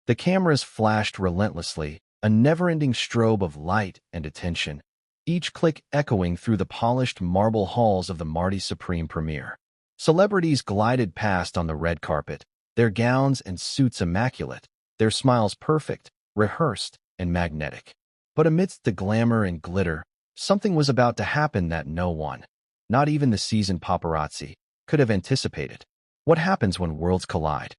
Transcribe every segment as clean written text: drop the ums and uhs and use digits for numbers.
The cameras flashed relentlessly, a never-ending strobe of light and attention, each click echoing through the polished marble halls of the Marty Supreme premiere. Celebrities glided past on the red carpet, their gowns and suits immaculate, their smiles perfect, rehearsed, and magnetic. But amidst the glamour and glitter, something was about to happen that no one, not even the seasoned paparazzi, could have anticipated. What happens when worlds collide?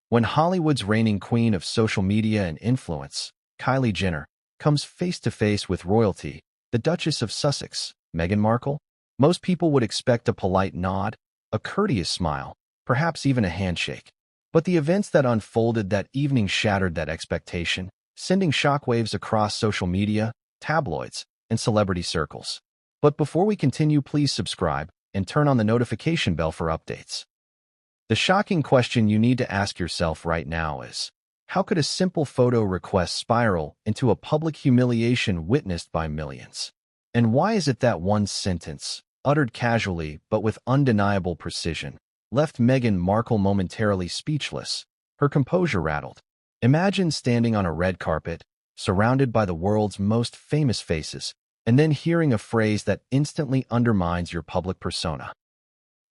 When Hollywood's reigning queen of social media and influence, Kylie Jenner, comes face-to-face with royalty, the Duchess of Sussex, Meghan Markle, most people would expect a polite nod, a courteous smile, perhaps even a handshake. But the events that unfolded that evening shattered that expectation, sending shockwaves across social media, tabloids, and celebrity circles. But before we continue, please subscribe and turn on the notification bell for updates. The shocking question you need to ask yourself right now is, how could a simple photo request spiral into a public humiliation witnessed by millions? And why is it that one sentence, uttered casually but with undeniable precision, left Meghan Markle momentarily speechless, her composure rattled? Imagine standing on a red carpet, surrounded by the world's most famous faces, and then hearing a phrase that instantly undermines your public persona.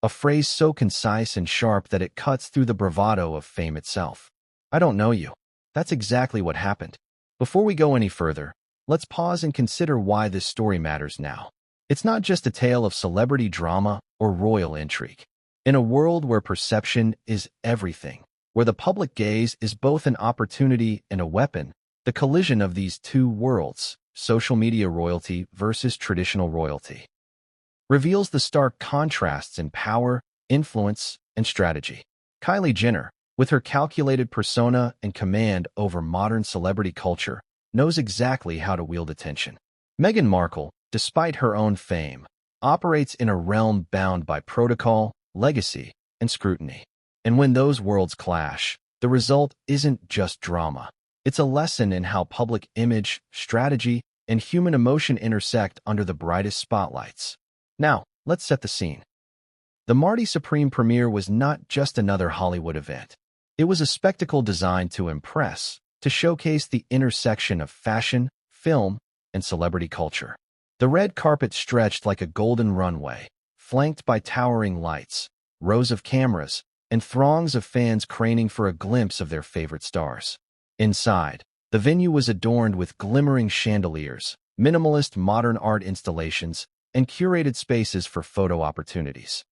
A phrase so concise and sharp that it cuts through the bravado of fame itself. I don't know you. That's exactly what happened. Before we go any further, let's pause and consider why this story matters now. It's not just a tale of celebrity drama or royal intrigue. In a world where perception is everything, where the public gaze is both an opportunity and a weapon, the collision of these two worlds, social media royalty versus traditional royalty, reveals the stark contrasts in power, influence, and strategy. Kylie Jenner, with her calculated persona and command over modern celebrity culture, knows exactly how to wield attention. Meghan Markle, despite her own fame, operates in a realm bound by protocol, legacy, and scrutiny. And when those worlds clash, the result isn't just drama. It's a lesson in how public image, strategy, and human emotion intersect under the brightest spotlights. Now, let's set the scene. The Marty Supreme premiere was not just another Hollywood event. It was a spectacle designed to impress, to showcase the intersection of fashion, film, and celebrity culture. The red carpet stretched like a golden runway, flanked by towering lights, rows of cameras, and throngs of fans craning for a glimpse of their favorite stars. Inside, the venue was adorned with glimmering chandeliers, minimalist modern art installations, and curated spaces for photo opportunities.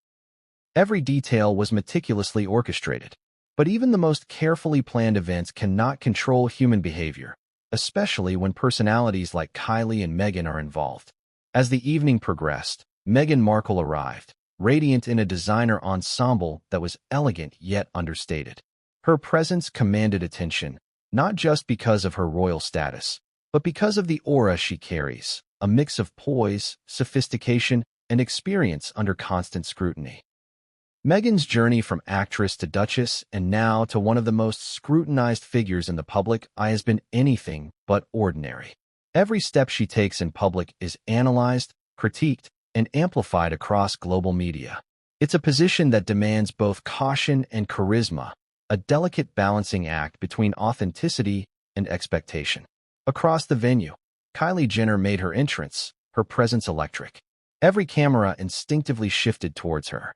Every detail was meticulously orchestrated. But even the most carefully planned events cannot control human behavior, especially when personalities like Kylie and Meghan are involved. As the evening progressed, Meghan Markle arrived, radiant in a designer ensemble that was elegant yet understated. Her presence commanded attention, not just because of her royal status, but because of the aura she carries, a mix of poise, sophistication, and experience under constant scrutiny. Meghan's journey from actress to duchess and now to one of the most scrutinized figures in the public eye has been anything but ordinary. Every step she takes in public is analyzed, critiqued, and amplified across global media. It's a position that demands both caution and charisma, a delicate balancing act between authenticity and expectation. Across the venue, Kylie Jenner made her entrance, her presence electric. Every camera instinctively shifted towards her.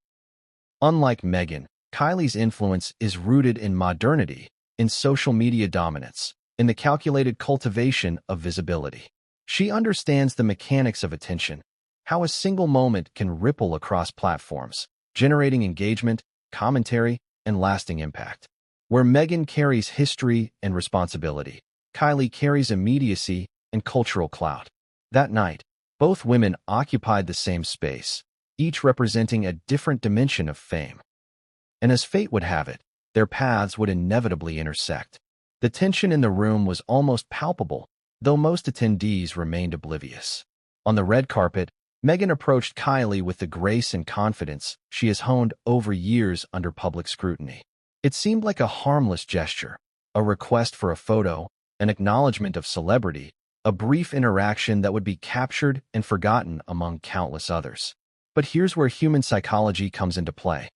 Unlike Meghan, Kylie's influence is rooted in modernity, in social media dominance, in the calculated cultivation of visibility. She understands the mechanics of attention, how a single moment can ripple across platforms, generating engagement, commentary, and lasting impact. Where Meghan carries history and responsibility, Kylie carries immediacy and cultural clout. That night, both women occupied the same space, each representing a different dimension of fame. And as fate would have it, their paths would inevitably intersect. The tension in the room was almost palpable, though most attendees remained oblivious. On the red carpet, Meghan approached Kylie with the grace and confidence she has honed over years under public scrutiny. It seemed like a harmless gesture, a request for a photo, an acknowledgement of celebrity, a brief interaction that would be captured and forgotten among countless others. But here's where human psychology comes into play.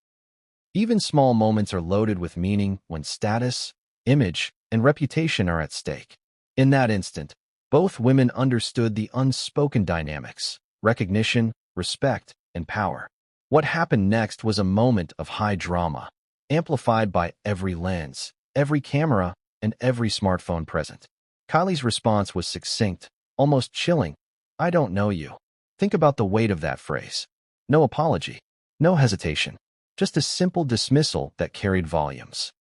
Even small moments are loaded with meaning when status, image, and reputation are at stake. In that instant, both women understood the unspoken dynamics: recognition, respect, and power. What happened next was a moment of high drama, amplified by every lens, every camera, and every smartphone present. Kylie's response was succinct, almost chilling. "I don't know you." Think about the weight of that phrase. No apology, no hesitation, just a simple dismissal that carried volumes.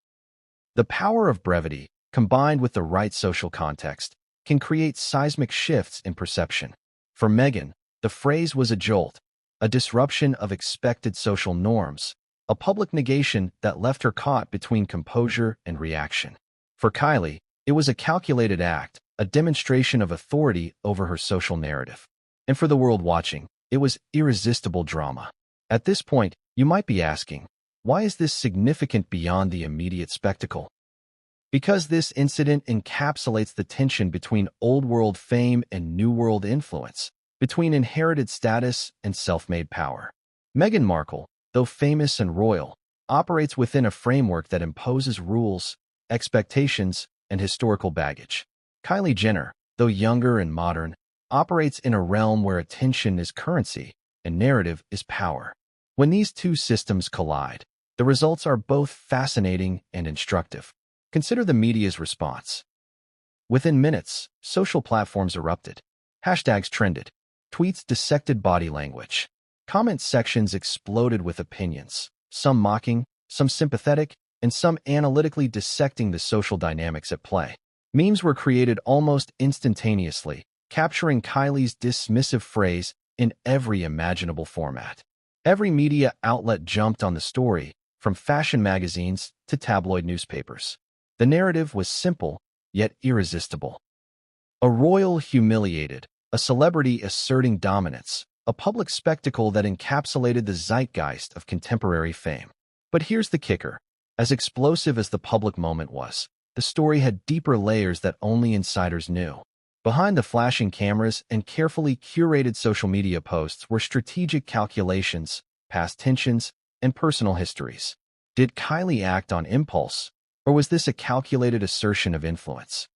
The power of brevity, combined with the right social context, can create seismic shifts in perception. For Meghan, the phrase was a jolt, a disruption of expected social norms, a public negation that left her caught between composure and reaction. For Kylie, it was a calculated act, a demonstration of authority over her social narrative. And for the world watching, it was irresistible drama. At this point, you might be asking, why is this significant beyond the immediate spectacle? Because this incident encapsulates the tension between old-world fame and new-world influence, between inherited status and self-made power. Meghan Markle, though famous and royal, operates within a framework that imposes rules, expectations, and historical baggage. Kylie Jenner, though younger and modern, operates in a realm where attention is currency and narrative is power. When these two systems collide, the results are both fascinating and instructive. Consider the media's response. Within minutes, social platforms erupted. Hashtags trended. Tweets dissected body language. Comment sections exploded with opinions, some mocking, some sympathetic, and some analytically dissecting the social dynamics at play. Memes were created almost instantaneously, capturing Kylie's dismissive phrase in every imaginable format. Every media outlet jumped on the story, from fashion magazines to tabloid newspapers. The narrative was simple, yet irresistible. A royal humiliated, a celebrity asserting dominance, a public spectacle that encapsulated the zeitgeist of contemporary fame. But here's the kicker. As explosive as the public moment was, the story had deeper layers that only insiders knew. Behind the flashing cameras and carefully curated social media posts were strategic calculations, past tensions, and personal histories. Did Kylie act on impulse, or was this a calculated assertion of influence?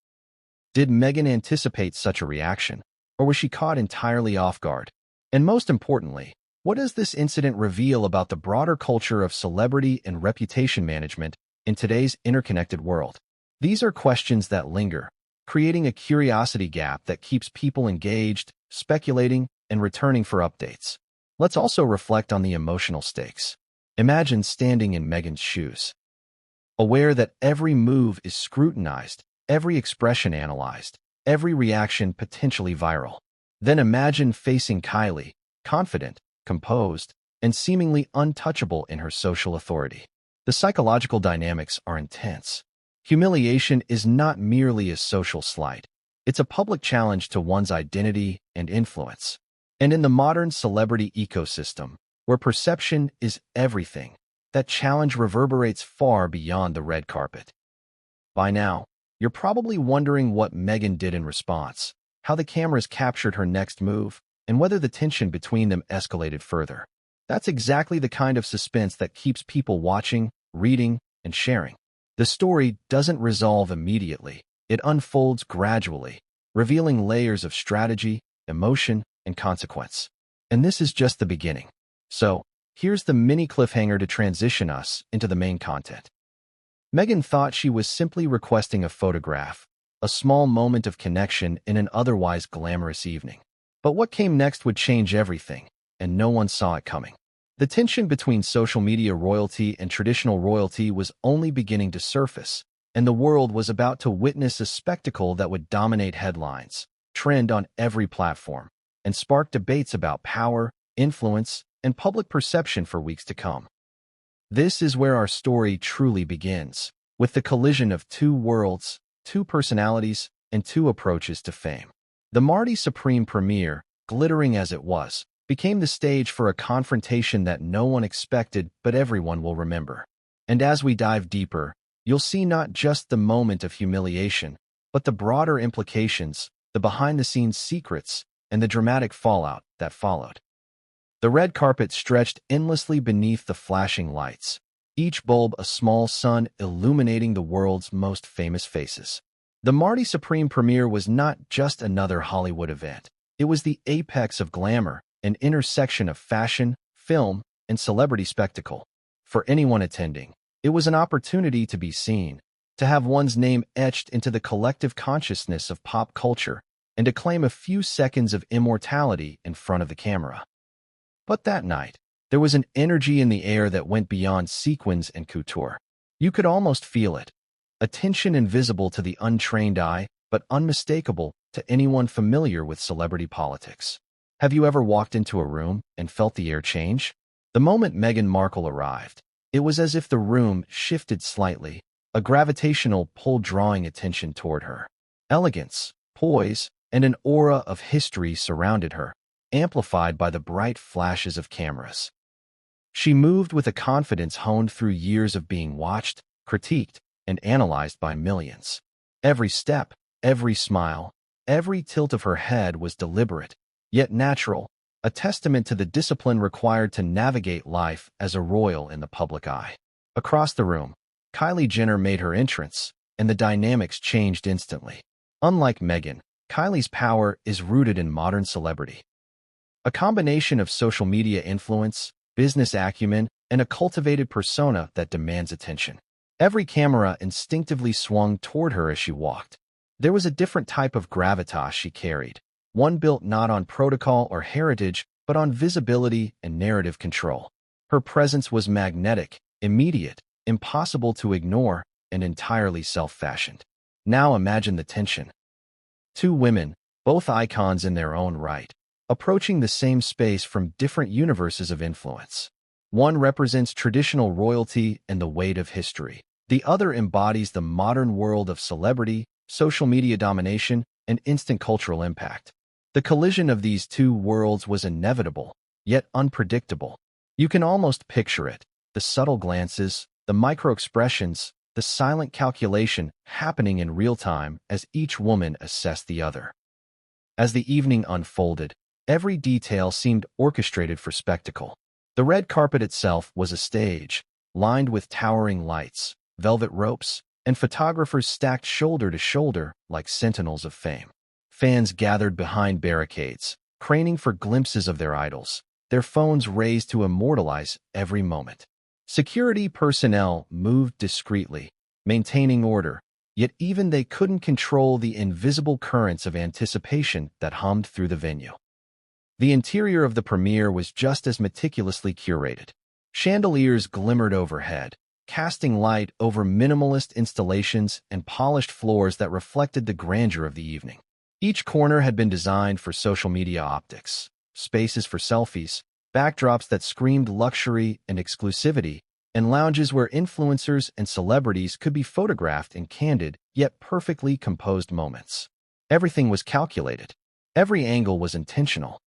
Did Meghan anticipate such a reaction, or was she caught entirely off guard? And most importantly, what does this incident reveal about the broader culture of celebrity and reputation management in today's interconnected world? These are questions that linger, creating a curiosity gap that keeps people engaged, speculating, and returning for updates. Let's also reflect on the emotional stakes. Imagine standing in Meghan's shoes, aware that every move is scrutinized, every expression analyzed, every reaction potentially viral. Then imagine facing Kylie, confident, composed, and seemingly untouchable in her social authority. The psychological dynamics are intense. Humiliation is not merely a social slight. It's a public challenge to one's identity and influence. And in the modern celebrity ecosystem, where perception is everything, that challenge reverberates far beyond the red carpet. By now, you're probably wondering what Meghan did in response, how the cameras captured her next move, and whether the tension between them escalated further. That's exactly the kind of suspense that keeps people watching, reading, and sharing. The story doesn't resolve immediately. It unfolds gradually, revealing layers of strategy, emotion, and consequence. And this is just the beginning. So, here's the mini cliffhanger to transition us into the main content. Meghan thought she was simply requesting a photograph, a small moment of connection in an otherwise glamorous evening. But what came next would change everything, and no one saw it coming. The tension between social media royalty and traditional royalty was only beginning to surface, and the world was about to witness a spectacle that would dominate headlines, trend on every platform, and spark debates about power, influence, and public perception for weeks to come. This is where our story truly begins, with the collision of two worlds, two personalities, and two approaches to fame. The Marty Supreme premiere, glittering as it was, became the stage for a confrontation that no one expected but everyone will remember. And as we dive deeper, you'll see not just the moment of humiliation, but the broader implications, the behind-the-scenes secrets, and the dramatic fallout that followed. The red carpet stretched endlessly beneath the flashing lights, each bulb a small sun illuminating the world's most famous faces. The Marty Supreme premiere was not just another Hollywood event. It was the apex of glamour, an intersection of fashion, film, and celebrity spectacle. For anyone attending, it was an opportunity to be seen, to have one's name etched into the collective consciousness of pop culture, and to claim a few seconds of immortality in front of the camera. But that night, there was an energy in the air that went beyond sequins and couture. You could almost feel it, a tension invisible to the untrained eye, but unmistakable to anyone familiar with celebrity politics. Have you ever walked into a room and felt the air change? The moment Meghan Markle arrived, it was as if the room shifted slightly, a gravitational pull drawing attention toward her. Elegance, poise, and an aura of history surrounded her, amplified by the bright flashes of cameras. She moved with a confidence honed through years of being watched, critiqued, and analyzed by millions. Every step, every smile, every tilt of her head was deliberate, yet natural, a testament to the discipline required to navigate life as a royal in the public eye. Across the room, Kylie Jenner made her entrance, and the dynamics changed instantly. Unlike Meghan, Kylie's power is rooted in modern celebrity. A combination of social media influence, business acumen, and a cultivated persona that demands attention. Every camera instinctively swung toward her as she walked. There was a different type of gravitas she carried, one built not on protocol or heritage, but on visibility and narrative control. Her presence was magnetic, immediate, impossible to ignore, and entirely self-fashioned. Now imagine the tension. Two women, both icons in their own right, approaching the same space from different universes of influence. One represents traditional royalty and the weight of history. The other embodies the modern world of celebrity, social media domination, and instant cultural impact. The collision of these two worlds was inevitable, yet unpredictable. You can almost picture it, the subtle glances, the micro-expressions, the silent calculation happening in real time as each woman assessed the other. As the evening unfolded, every detail seemed orchestrated for spectacle. The red carpet itself was a stage, lined with towering lights, velvet ropes, and photographers stacked shoulder to shoulder like sentinels of fame. Fans gathered behind barricades, craning for glimpses of their idols, their phones raised to immortalize every moment. Security personnel moved discreetly, maintaining order, yet even they couldn't control the invisible currents of anticipation that hummed through the venue. The interior of the premiere was just as meticulously curated. Chandeliers glimmered overhead, casting light over minimalist installations and polished floors that reflected the grandeur of the evening. Each corner had been designed for social media optics, spaces for selfies, backdrops that screamed luxury and exclusivity, and lounges where influencers and celebrities could be photographed in candid, yet perfectly composed moments. Everything was calculated. Every angle was intentional.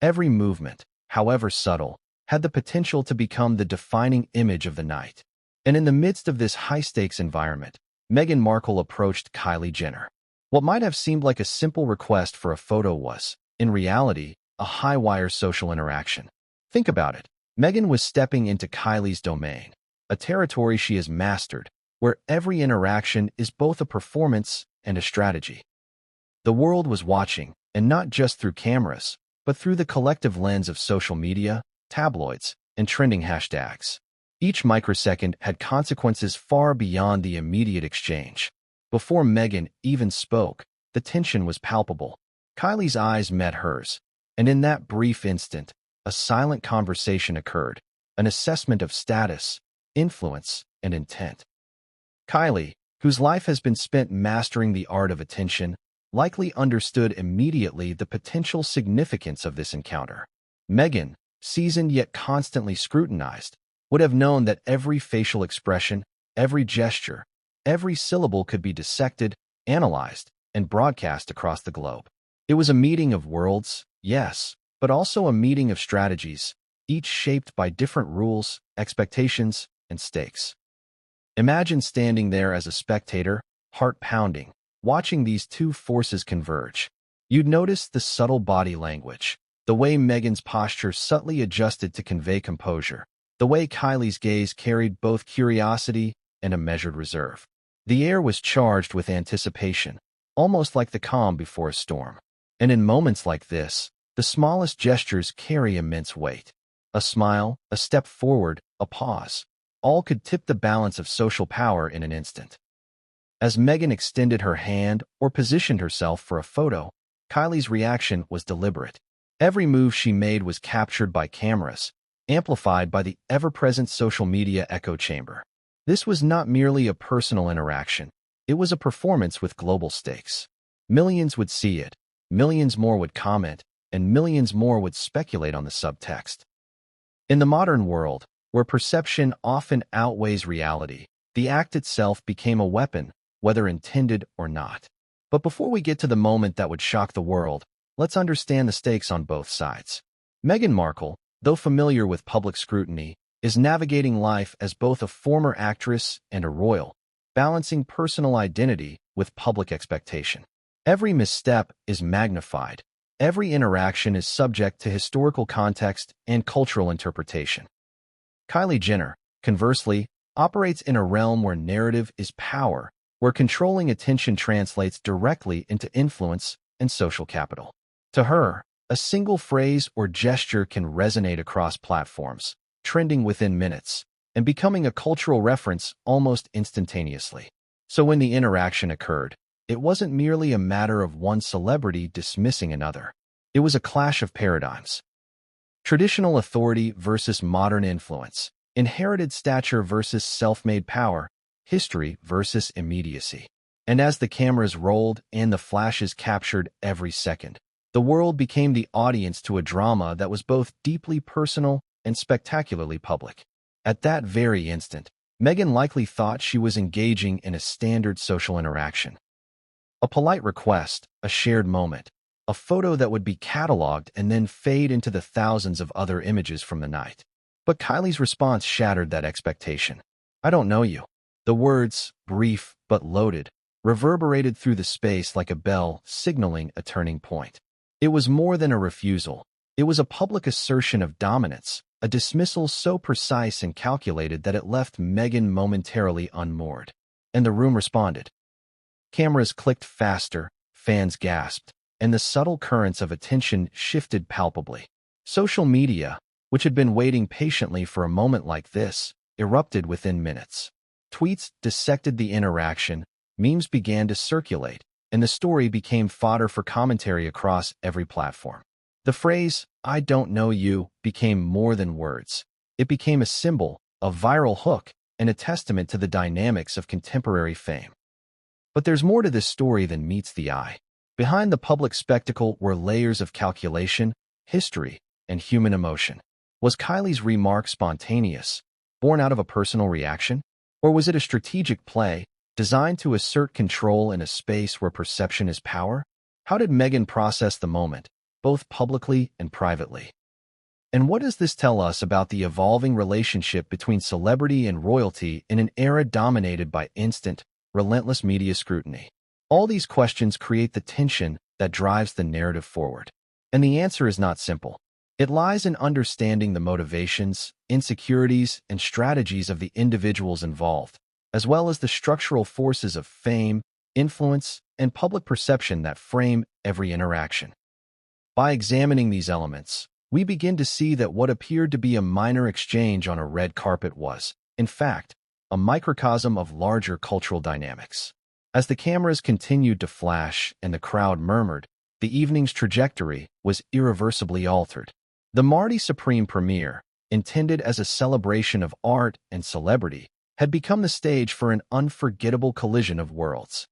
Every movement, however subtle, had the potential to become the defining image of the night. And in the midst of this high-stakes environment, Meghan Markle approached Kylie Jenner. What might have seemed like a simple request for a photo was, in reality, a high-wire social interaction. Think about it. Meghan was stepping into Kylie's domain, a territory she has mastered, where every interaction is both a performance and a strategy. The world was watching, and not just through cameras, but through the collective lens of social media, tabloids, and trending hashtags. Each microsecond had consequences far beyond the immediate exchange. Before Meghan even spoke, the tension was palpable. Kylie's eyes met hers, and in that brief instant, a silent conversation occurred, an assessment of status, influence, and intent. Kylie, whose life has been spent mastering the art of attention, likely understood immediately the potential significance of this encounter. Meghan, seasoned yet constantly scrutinized, would have known that every facial expression, every gesture, every syllable could be dissected, analyzed, and broadcast across the globe. It was a meeting of worlds, yes, but also a meeting of strategies, each shaped by different rules, expectations, and stakes. Imagine standing there as a spectator, heart pounding, watching these two forces converge. You'd notice the subtle body language, the way Meghan's posture subtly adjusted to convey composure, The way Kylie's gaze carried both curiosity and a measured reserve. The air was charged with anticipation, almost like the calm before a storm. And in moments like this, the smallest gestures carry immense weight. A smile, a step forward, a pause. All could tip the balance of social power in an instant. As Meghan extended her hand or positioned herself for a photo, Kylie's reaction was deliberate. Every move she made was captured by cameras, amplified by the ever-present social media echo chamber. This was not merely a personal interaction. It was a performance with global stakes. Millions would see it, millions more would comment, and millions more would speculate on the subtext. In the modern world, where perception often outweighs reality, the act itself became a weapon, whether intended or not. But before we get to the moment that would shock the world, let's understand the stakes on both sides. Meghan Markle, though familiar with public scrutiny, is navigating life as both a former actress and a royal, balancing personal identity with public expectation. Every misstep is magnified. Every interaction is subject to historical context and cultural interpretation. Kylie Jenner, conversely, operates in a realm where narrative is power, where controlling attention translates directly into influence and social capital. To her, a single phrase or gesture can resonate across platforms, trending within minutes, and becoming a cultural reference almost instantaneously. So when the interaction occurred, it wasn't merely a matter of one celebrity dismissing another. It was a clash of paradigms. Traditional authority versus modern influence, inherited stature versus self-made power, history versus immediacy. And as the cameras rolled and the flashes captured every second, the world became the audience to a drama that was both deeply personal and spectacularly public. At that very instant, Meghan likely thought she was engaging in a standard social interaction. A polite request, a shared moment, a photo that would be cataloged and then fade into the thousands of other images from the night. But Kylie's response shattered that expectation. "I don't know you." The words, brief but loaded, reverberated through the space like a bell signaling a turning point. It was more than a refusal. It was a public assertion of dominance, a dismissal so precise and calculated that it left Meghan momentarily unmoored. And the room responded. Cameras clicked faster, fans gasped, and the subtle currents of attention shifted palpably. Social media, which had been waiting patiently for a moment like this, erupted within minutes. Tweets dissected the interaction, memes began to circulate, and the story became fodder for commentary across every platform. The phrase, "I don't know you," became more than words. It became a symbol, a viral hook, and a testament to the dynamics of contemporary fame. But there's more to this story than meets the eye. Behind the public spectacle were layers of calculation, history, and human emotion. Was Kylie's remark spontaneous, born out of a personal reaction? Or was it a strategic play, designed to assert control in a space where perception is power? How did Meghan process the moment, both publicly and privately? And what does this tell us about the evolving relationship between celebrity and royalty in an era dominated by instant, relentless media scrutiny? All these questions create the tension that drives the narrative forward. And the answer is not simple. It lies in understanding the motivations, insecurities, and strategies of the individuals involved, as well as the structural forces of fame, influence, and public perception that frame every interaction. By examining these elements, we begin to see that what appeared to be a minor exchange on a red carpet was, in fact, a microcosm of larger cultural dynamics. As the cameras continued to flash and the crowd murmured, the evening's trajectory was irreversibly altered. The Marty Supreme premiere, intended as a celebration of art and celebrity, had become the stage for an unforgettable collision of worlds.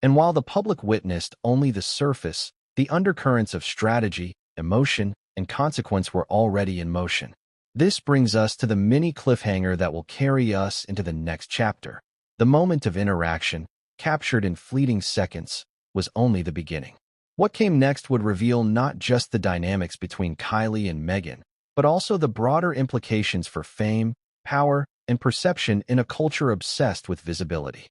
And while the public witnessed only the surface, the undercurrents of strategy, emotion, and consequence were already in motion. This brings us to the mini cliffhanger that will carry us into the next chapter. The moment of interaction, captured in fleeting seconds, was only the beginning. What came next would reveal not just the dynamics between Kylie and Meghan, but also the broader implications for fame, power, and perception in a culture obsessed with visibility.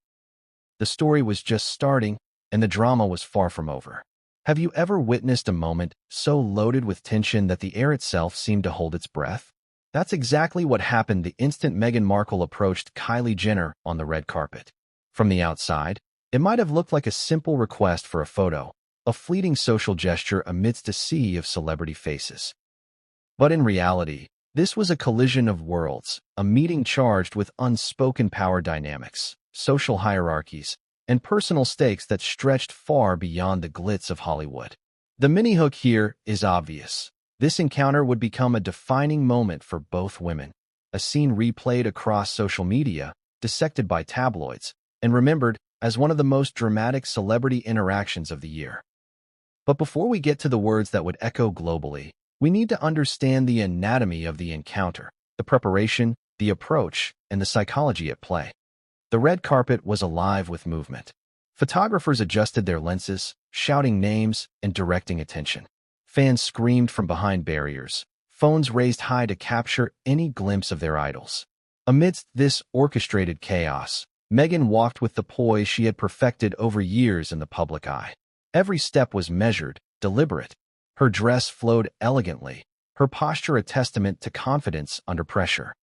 The story was just starting, and the drama was far from over. Have you ever witnessed a moment so loaded with tension that the air itself seemed to hold its breath? That's exactly what happened the instant Meghan Markle approached Kylie Jenner on the red carpet. From the outside, it might have looked like a simple request for a photo, a fleeting social gesture amidst a sea of celebrity faces. But in reality, this was a collision of worlds, a meeting charged with unspoken power dynamics, social hierarchies, and personal stakes that stretched far beyond the glitz of Hollywood. The mini-hook here is obvious. This encounter would become a defining moment for both women, a scene replayed across social media, dissected by tabloids, and remembered as one of the most dramatic celebrity interactions of the year. But before we get to the words that would echo globally, we need to understand the anatomy of the encounter, the preparation, the approach, and the psychology at play. The red carpet was alive with movement. Photographers adjusted their lenses, shouting names and directing attention. Fans screamed from behind barriers, phones raised high to capture any glimpse of their idols. Amidst this orchestrated chaos, Meghan walked with the poise she had perfected over years in the public eye. Every step was measured, deliberate. Her dress flowed elegantly, her posture a testament to confidence under pressure.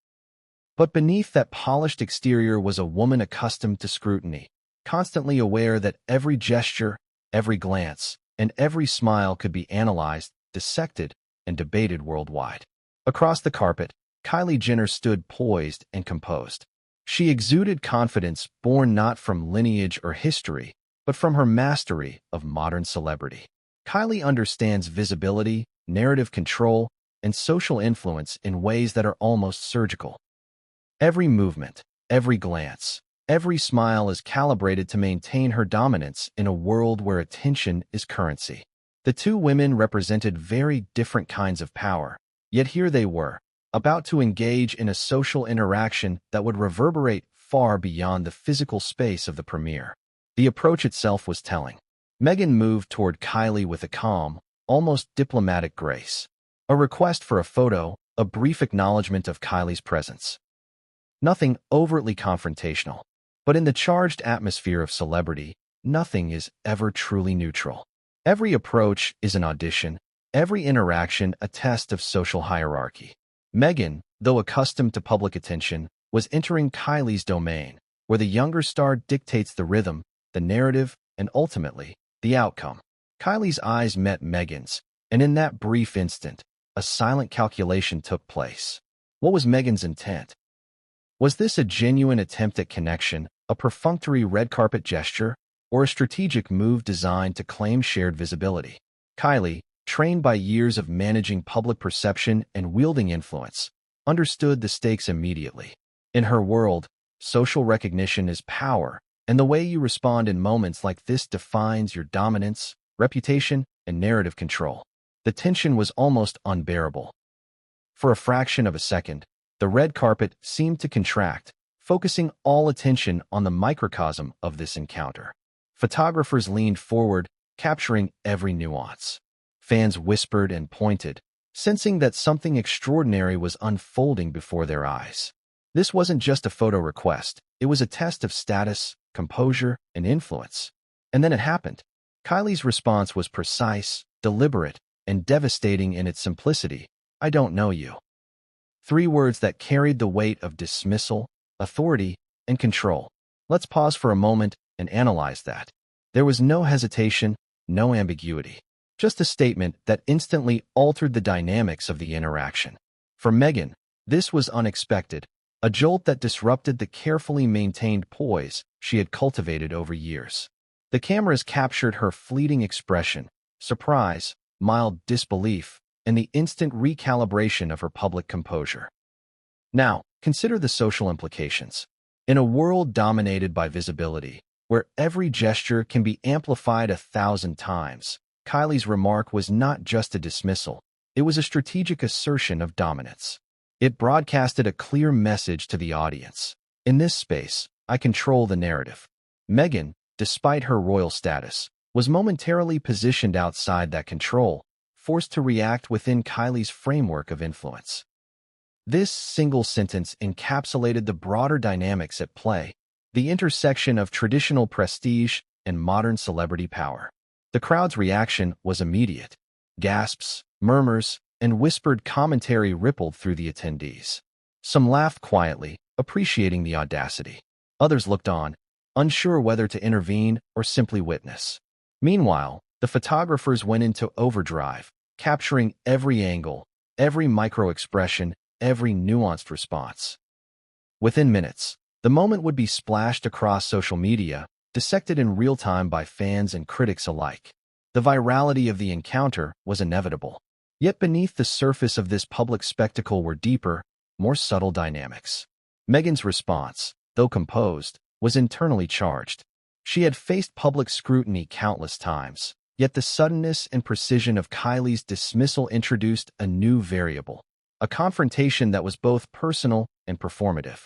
But beneath that polished exterior was a woman accustomed to scrutiny, constantly aware that every gesture, every glance, and every smile could be analyzed, dissected, and debated worldwide. Across the carpet, Kylie Jenner stood poised and composed. She exuded confidence born not from lineage or history, but from her mastery of modern celebrity. Kylie understands visibility, narrative control, and social influence in ways that are almost surgical. Every movement, every glance, every smile is calibrated to maintain her dominance in a world where attention is currency. The two women represented very different kinds of power, yet here they were, about to engage in a social interaction that would reverberate far beyond the physical space of the premiere. The approach itself was telling. Meghan moved toward Kylie with a calm, almost diplomatic grace. A request for a photo, a brief acknowledgement of Kylie's presence. Nothing overtly confrontational. But in the charged atmosphere of celebrity, nothing is ever truly neutral. Every approach is an audition, every interaction a test of social hierarchy. Meghan, though accustomed to public attention, was entering Kylie's domain, where the younger star dictates the rhythm, the narrative, and ultimately, the outcome. Kylie's eyes met Meghan's, and in that brief instant, a silent calculation took place. What was Meghan's intent? Was this a genuine attempt at connection, a perfunctory red carpet gesture, or a strategic move designed to claim shared visibility? Kylie, trained by years of managing public perception and wielding influence, understood the stakes immediately. In her world, social recognition is power, and the way you respond in moments like this defines your dominance, reputation, and narrative control. The tension was almost unbearable. For a fraction of a second, the red carpet seemed to contract, focusing all attention on the microcosm of this encounter. Photographers leaned forward, capturing every nuance. Fans whispered and pointed, sensing that something extraordinary was unfolding before their eyes. This wasn't just a photo request, it was a test of status, composure, and influence. And then it happened. Kylie's response was precise, deliberate, and devastating in its simplicity. "I don't know you." 3 words that carried the weight of dismissal, authority, and control. Let's pause for a moment and analyze that. There was no hesitation, no ambiguity. Just a statement that instantly altered the dynamics of the interaction. For Meghan, this was unexpected, a jolt that disrupted the carefully maintained poise she had cultivated over years. The cameras captured her fleeting expression, surprise, mild disbelief, and the instant recalibration of her public composure. Now, consider the social implications. In a world dominated by visibility, where every gesture can be amplified 1,000 times, Kylie's remark was not just a dismissal, it was a strategic assertion of dominance. It broadcasted a clear message to the audience. In this space, I control the narrative. Meghan, despite her royal status, was momentarily positioned outside that control, forced to react within Kylie's framework of influence. This single sentence encapsulated the broader dynamics at play, the intersection of traditional prestige and modern celebrity power. The crowd's reaction was immediate. Gasps, murmurs, and whispered commentary rippled through the attendees. Some laughed quietly, appreciating the audacity. Others looked on, unsure whether to intervene or simply witness. Meanwhile, the photographers went into overdrive, capturing every angle, every micro-expression, every nuanced response. Within minutes, the moment would be splashed across social media, dissected in real time by fans and critics alike. The virality of the encounter was inevitable. Yet beneath the surface of this public spectacle were deeper, more subtle dynamics. Meghan's response, though composed, was internally charged. She had faced public scrutiny countless times, yet the suddenness and precision of Kylie's dismissal introduced a new variable, a confrontation that was both personal and performative.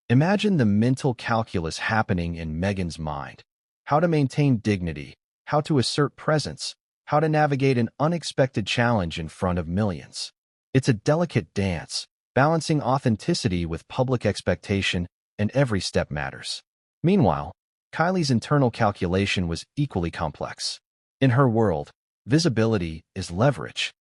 Imagine the mental calculus happening in Meghan's mind. How to maintain dignity, how to assert presence, how to navigate an unexpected challenge in front of millions. It's a delicate dance, balancing authenticity with public expectation, and every step matters. Meanwhile, Kylie's internal calculation was equally complex. In her world, visibility is leverage.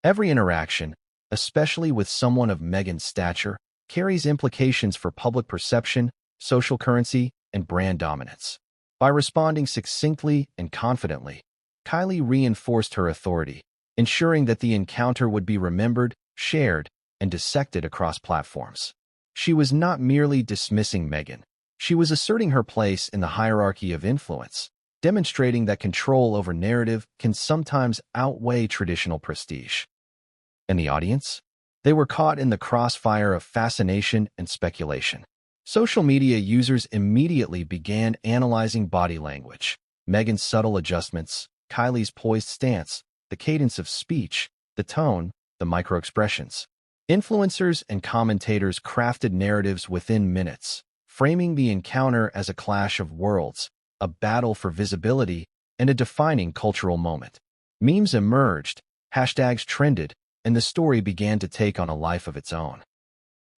Every interaction, especially with someone of Meghan's stature, carries implications for public perception, social currency, and brand dominance. By responding succinctly and confidently, Kylie reinforced her authority, ensuring that the encounter would be remembered, shared, and dissected across platforms. She was not merely dismissing Meghan. She was asserting her place in the hierarchy of influence, demonstrating that control over narrative can sometimes outweigh traditional prestige. And the audience? They were caught in the crossfire of fascination and speculation. Social media users immediately began analyzing body language, Meghan's subtle adjustments, Kylie's poised stance, the cadence of speech, the tone, the micro-expressions. Influencers and commentators crafted narratives within minutes, framing the encounter as a clash of worlds, a battle for visibility, and a defining cultural moment. Memes emerged, hashtags trended, and the story began to take on a life of its own.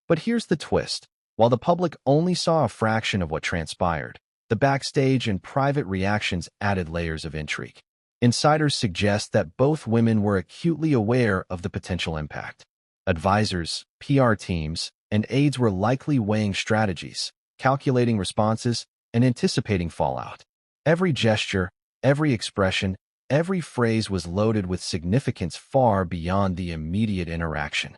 But here's the twist. While the public only saw a fraction of what transpired, the backstage and private reactions added layers of intrigue. Insiders suggest that both women were acutely aware of the potential impact. Advisors, PR teams, and aides were likely weighing strategies, calculating responses, and anticipating fallout. Every gesture, every expression, every phrase was loaded with significance far beyond the immediate interaction.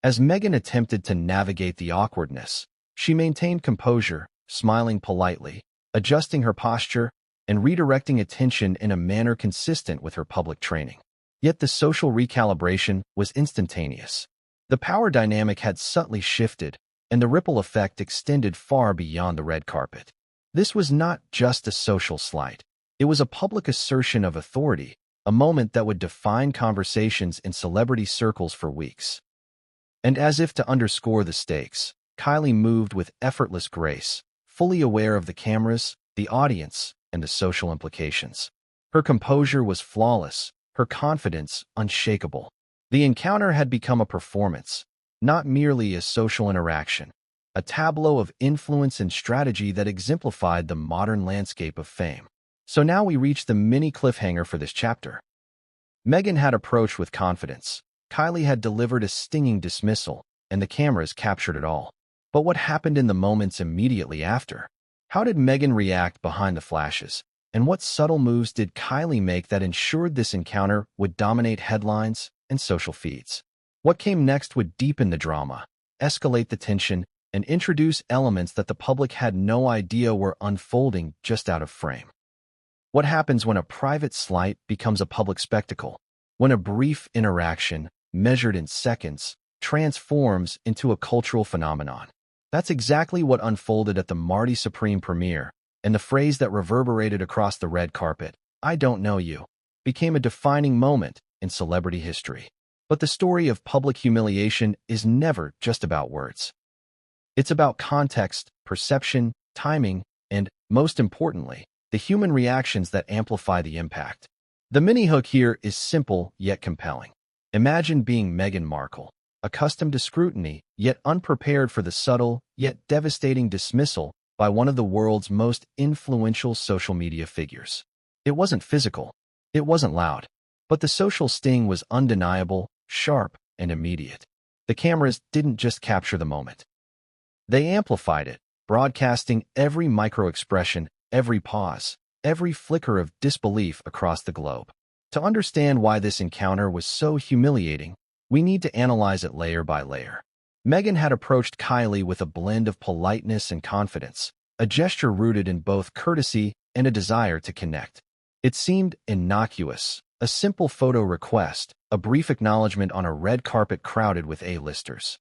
As Meghan attempted to navigate the awkwardness, she maintained composure, smiling politely, adjusting her posture, and redirecting attention in a manner consistent with her public training. Yet the social recalibration was instantaneous. The power dynamic had subtly shifted, and the ripple effect extended far beyond the red carpet. This was not just a social slight. It was a public assertion of authority, a moment that would define conversations in celebrity circles for weeks. And as if to underscore the stakes, Kylie moved with effortless grace, fully aware of the cameras, the audience, and the social implications. Her composure was flawless, her confidence unshakable. The encounter had become a performance, not merely a social interaction, a tableau of influence and strategy that exemplified the modern landscape of fame. So now we reach the mini cliffhanger for this chapter. Meghan had approached with confidence. Kylie had delivered a stinging dismissal, and the cameras captured it all. But what happened in the moments immediately after? How did Meghan react behind the flashes? And what subtle moves did Kylie make that ensured this encounter would dominate headlines and social feeds? What came next would deepen the drama, escalate the tension, and introduce elements that the public had no idea were unfolding just out of frame. What happens when a private slight becomes a public spectacle? When a brief interaction, measured in seconds, transforms into a cultural phenomenon? That's exactly what unfolded at the Marty Supreme premiere, and the phrase that reverberated across the red carpet, "I don't know you," became a defining moment in celebrity history. But the story of public humiliation is never just about words. It's about context, perception, timing, and, most importantly, the human reactions that amplify the impact. The mini-hook here is simple yet compelling. Imagine being Meghan Markle, accustomed to scrutiny, yet unprepared for the subtle, yet devastating dismissal by one of the world's most influential social media figures. It wasn't physical. It wasn't loud. But the social sting was undeniable, sharp, and immediate. The cameras didn't just capture the moment. They amplified it, broadcasting every micro-expression, every pause, every flicker of disbelief across the globe. To understand why this encounter was so humiliating, we need to analyze it layer by layer. Meghan had approached Kylie with a blend of politeness and confidence, a gesture rooted in both courtesy and a desire to connect. It seemed innocuous, a simple photo request, a brief acknowledgement on a red carpet crowded with A-listers.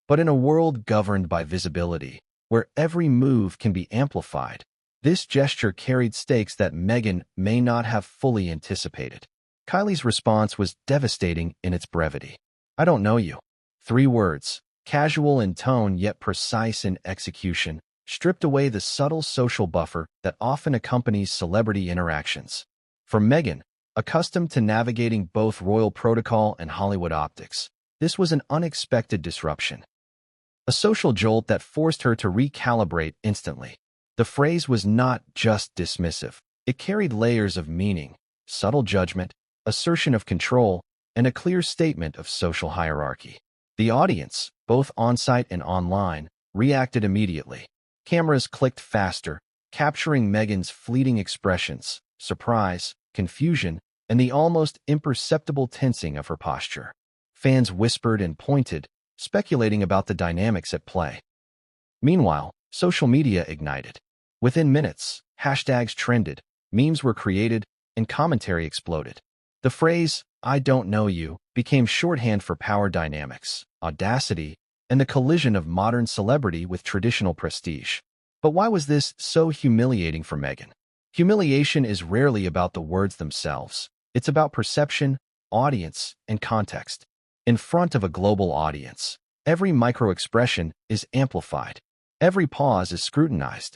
But in a world governed by visibility, where every move can be amplified, this gesture carried stakes that Meghan may not have fully anticipated. Kylie's response was devastating in its brevity. "I don't know you." 3 words, casual in tone yet precise in execution, stripped away the subtle social buffer that often accompanies celebrity interactions. For Meghan, accustomed to navigating both royal protocol and Hollywood optics, this was an unexpected disruption. A social jolt that forced her to recalibrate instantly. The phrase was not just dismissive. It carried layers of meaning, subtle judgment, assertion of control, and a clear statement of social hierarchy. The audience, both on-site and online, reacted immediately. Cameras clicked faster, capturing Meghan's fleeting expressions, surprise, confusion, and the almost imperceptible tensing of her posture. Fans whispered and pointed, speculating about the dynamics at play. Meanwhile, social media ignited. Within minutes, hashtags trended, memes were created, and commentary exploded. The phrase, "I don't know you," became shorthand for power dynamics, audacity, and the collision of modern celebrity with traditional prestige. But why was this so humiliating for Meghan? Humiliation is rarely about the words themselves. It's about perception, audience, and context. In front of a global audience, every micro-expression is amplified. Every pause is scrutinized.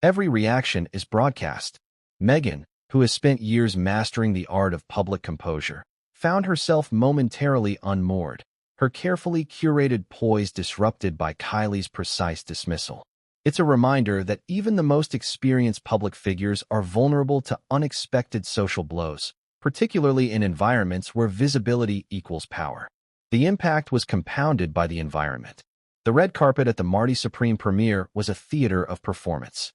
Every reaction is broadcast. Meghan, who has spent years mastering the art of public composure, found herself momentarily unmoored, her carefully curated poise disrupted by Kylie's precise dismissal. It's a reminder that even the most experienced public figures are vulnerable to unexpected social blows, particularly in environments where visibility equals power. The impact was compounded by the environment. The red carpet at the Marty Supreme premiere was a theater of performance.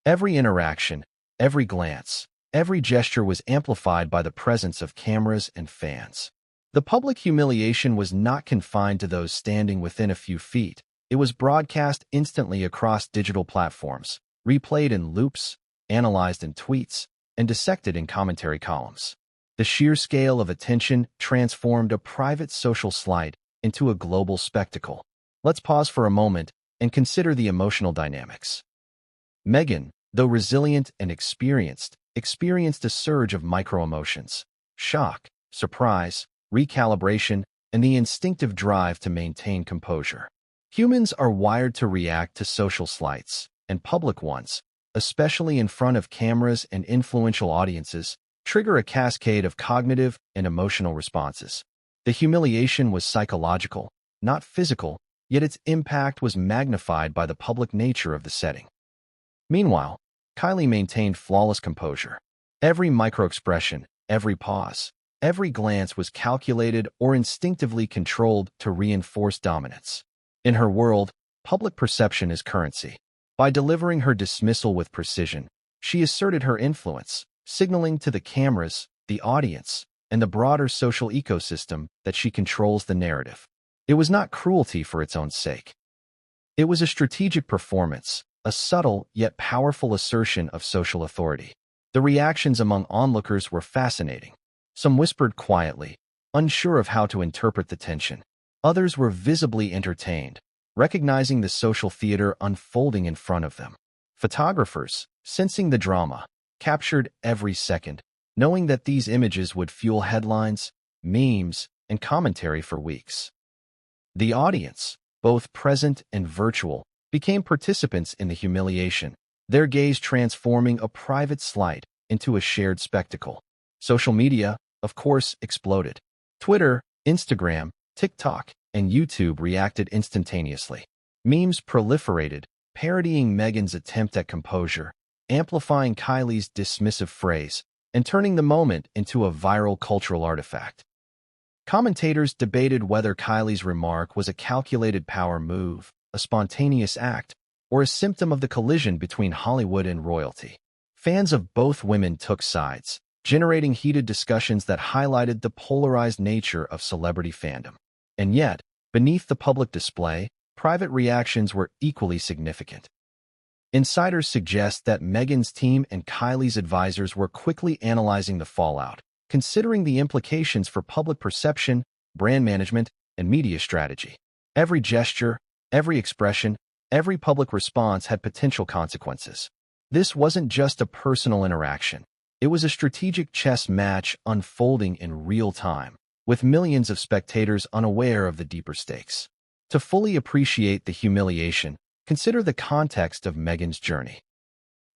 Every interaction, every glance, every gesture was amplified by the presence of cameras and fans. The public humiliation was not confined to those standing within a few feet. It was broadcast instantly across digital platforms, replayed in loops, analyzed in tweets, and dissected in commentary columns. The sheer scale of attention transformed a private social slight into a global spectacle. Let's pause for a moment and consider the emotional dynamics. Meghan, though resilient and experienced a surge of micro-emotions: shock, surprise, recalibration, and the instinctive drive to maintain composure. Humans are wired to react to social slights, and public ones, especially in front of cameras and influential audiences, trigger a cascade of cognitive and emotional responses. The humiliation was psychological, not physical, yet its impact was magnified by the public nature of the setting. Meanwhile, Kylie maintained flawless composure. Every micro-expression, every pause, every glance was calculated or instinctively controlled to reinforce dominance. In her world, public perception is currency. By delivering her dismissal with precision, she asserted her influence, signaling to the cameras, the audience, and the broader social ecosystem that she controls the narrative. It was not cruelty for its own sake. It was a strategic performance, a subtle yet powerful assertion of social authority. The reactions among onlookers were fascinating. Some whispered quietly, unsure of how to interpret the tension. Others were visibly entertained, recognizing the social theater unfolding in front of them. Photographers, sensing the drama, captured every second, knowing that these images would fuel headlines, memes, and commentary for weeks. The audience, both present and virtual, became participants in the humiliation, their gaze transforming a private slight into a shared spectacle. Social media, of course, exploded. Twitter, Instagram, TikTok, and YouTube reacted instantaneously. Memes proliferated, parodying Meghan's attempt at composure, amplifying Kylie's dismissive phrase, and turning the moment into a viral cultural artifact. Commentators debated whether Kylie's remark was a calculated power move, a spontaneous act, or a symptom of the collision between Hollywood and royalty. Fans of both women took sides, generating heated discussions that highlighted the polarized nature of celebrity fandom. And yet, beneath the public display, private reactions were equally significant. Insiders suggest that Meghan's team and Kylie's advisors were quickly analyzing the fallout, considering the implications for public perception, brand management, and media strategy. Every gesture, every expression, every public response had potential consequences. This wasn't just a personal interaction. It was a strategic chess match unfolding in real time, with millions of spectators unaware of the deeper stakes. To fully appreciate the humiliation, consider the context of Meghan's journey.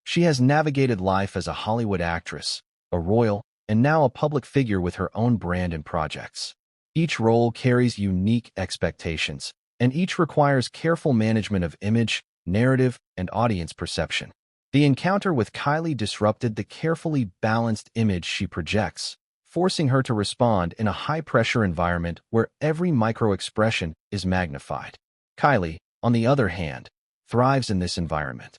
She has navigated life as a Hollywood actress, a royal, and now a public figure with her own brand and projects. Each role carries unique expectations, and each requires careful management of image, narrative, and audience perception. The encounter with Kylie disrupted the carefully balanced image she projects, forcing her to respond in a high-pressure environment where every micro-expression is magnified. Kylie, on the other hand, thrives in this environment.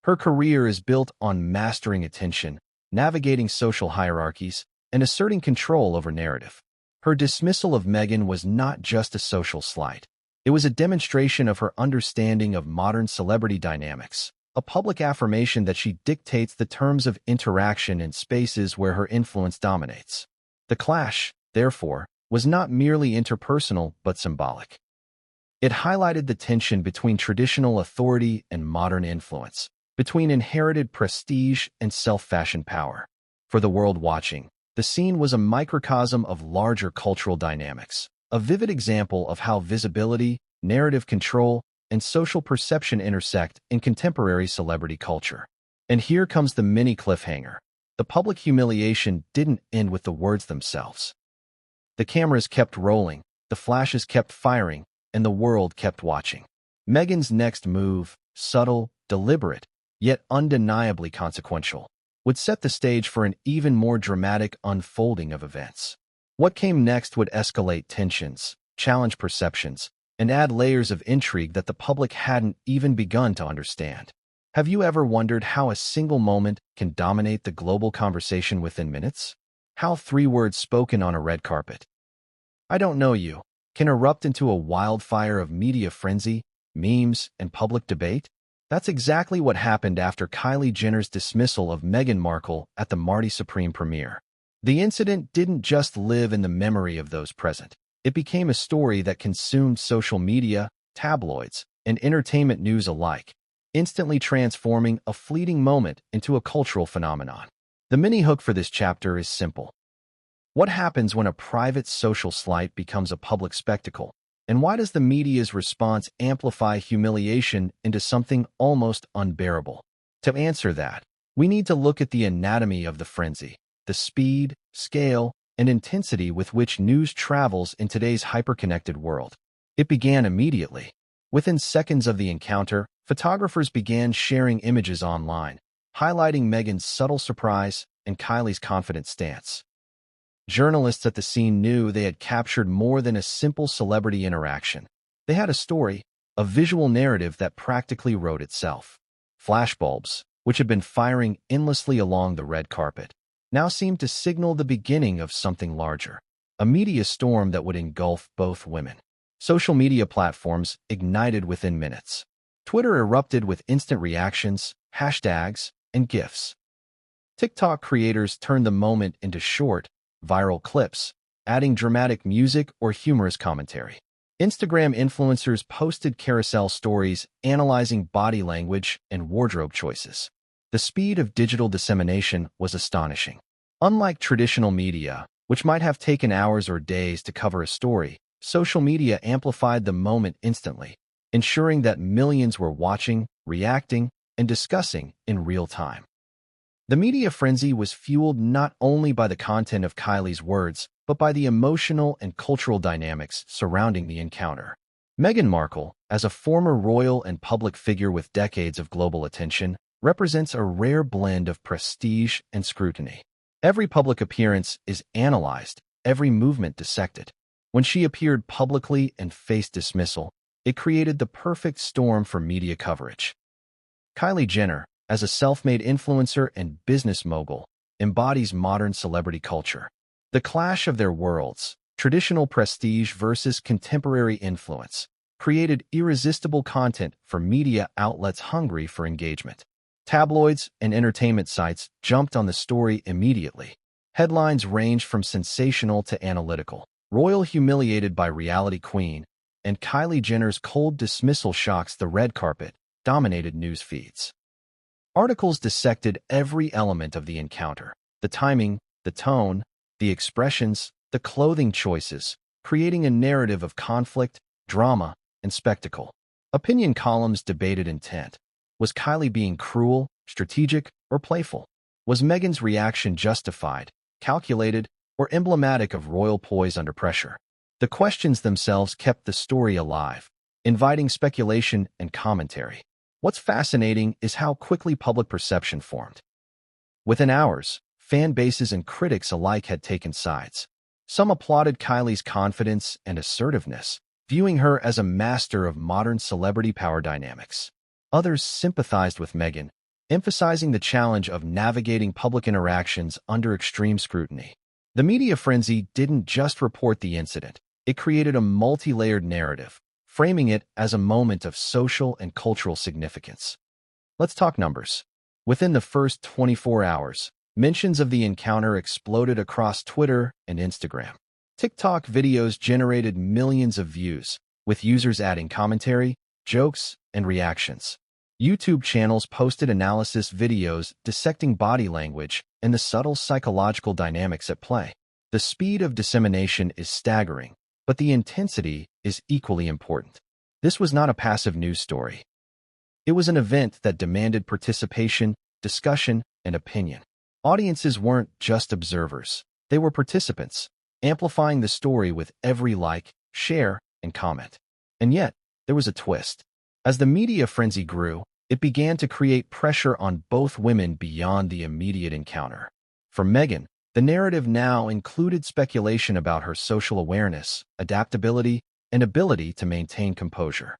Her career is built on mastering attention, navigating social hierarchies, and asserting control over narrative. Her dismissal of Meghan was not just a social slight. It was a demonstration of her understanding of modern celebrity dynamics, a public affirmation that she dictates the terms of interaction in spaces where her influence dominates. The clash, therefore, was not merely interpersonal but symbolic. It highlighted the tension between traditional authority and modern influence, between inherited prestige and self-fashioned power. For the world watching, the scene was a microcosm of larger cultural dynamics, a vivid example of how visibility, narrative control, and social perception intersect in contemporary celebrity culture. And here comes the mini cliffhanger. The public humiliation didn't end with the words themselves. The cameras kept rolling, the flashes kept firing, and the world kept watching. Meghan's next move, subtle, deliberate, yet undeniably consequential, would set the stage for an even more dramatic unfolding of events. What came next would escalate tensions, challenge perceptions, and add layers of intrigue that the public hadn't even begun to understand. Have you ever wondered how a single moment can dominate the global conversation within minutes? How 3 words spoken on a red carpet, "I don't know you," can erupt into a wildfire of media frenzy, memes, and public debate? That's exactly what happened after Kylie Jenner's dismissal of Meghan Markle at the Marty Supreme premiere. The incident didn't just live in the memory of those present. It became a story that consumed social media, tabloids, and entertainment news alike, instantly transforming a fleeting moment into a cultural phenomenon. The mini-hook for this chapter is simple. What happens when a private social slight becomes a public spectacle? And why does the media's response amplify humiliation into something almost unbearable? To answer that, we need to look at the anatomy of the frenzy, the speed, scale, and intensity with which news travels in today's hyperconnected world. It began immediately. Within seconds of the encounter, photographers began sharing images online, highlighting Meghan's subtle surprise and Kylie's confident stance. Journalists at the scene knew they had captured more than a simple celebrity interaction. They had a story, a visual narrative that practically wrote itself. Flashbulbs, which had been firing endlessly along the red carpet, now seemed to signal the beginning of something larger, a media storm that would engulf both women. Social media platforms ignited within minutes. Twitter erupted with instant reactions, hashtags, and GIFs. TikTok creators turned the moment into short, viral clips, adding dramatic music or humorous commentary. Instagram influencers posted carousel stories analyzing body language and wardrobe choices. The speed of digital dissemination was astonishing. Unlike traditional media, which might have taken hours or days to cover a story, social media amplified the moment instantly, ensuring that millions were watching, reacting, and discussing in real time. The media frenzy was fueled not only by the content of Kylie's words, but by the emotional and cultural dynamics surrounding the encounter. Meghan Markle, as a former royal and public figure with decades of global attention, represents a rare blend of prestige and scrutiny. Every public appearance is analyzed, every movement dissected. When she appeared publicly and faced dismissal, it created the perfect storm for media coverage. Kylie Jenner, as a self-made influencer and business mogul, embodies modern celebrity culture. The clash of their worlds, traditional prestige versus contemporary influence, created irresistible content for media outlets hungry for engagement. Tabloids and entertainment sites jumped on the story immediately. Headlines ranged from sensational to analytical. Royal humiliated by reality queen, and Kylie Jenner's cold dismissal shocks the red carpet, dominated news feeds. Articles dissected every element of the encounter: the timing, the tone, the expressions, the clothing choices, creating a narrative of conflict, drama, and spectacle. Opinion columns debated intent. Was Kylie being cruel, strategic, or playful? Was Meghan's reaction justified, calculated, or emblematic of royal poise under pressure? The questions themselves kept the story alive, inviting speculation and commentary. What's fascinating is how quickly public perception formed. Within hours, fan bases and critics alike had taken sides. Some applauded Kylie's confidence and assertiveness, viewing her as a master of modern celebrity power dynamics. Others sympathized with Meghan, emphasizing the challenge of navigating public interactions under extreme scrutiny. The media frenzy didn't just report the incident. It created a multi-layered narrative, framing it as a moment of social and cultural significance. Let's talk numbers. Within the first 24 hours, mentions of the encounter exploded across Twitter and Instagram. TikTok videos generated millions of views, with users adding commentary, jokes, and reactions. YouTube channels posted analysis videos dissecting body language and the subtle psychological dynamics at play. The speed of dissemination is staggering, but the intensity is equally important. This was not a passive news story. It was an event that demanded participation, discussion, and opinion. Audiences weren't just observers. They were participants, amplifying the story with every like, share, and comment. And yet, there was a twist. As the media frenzy grew, it began to create pressure on both women beyond the immediate encounter. For Meghan, the narrative now included speculation about her social awareness, adaptability, and ability to maintain composure.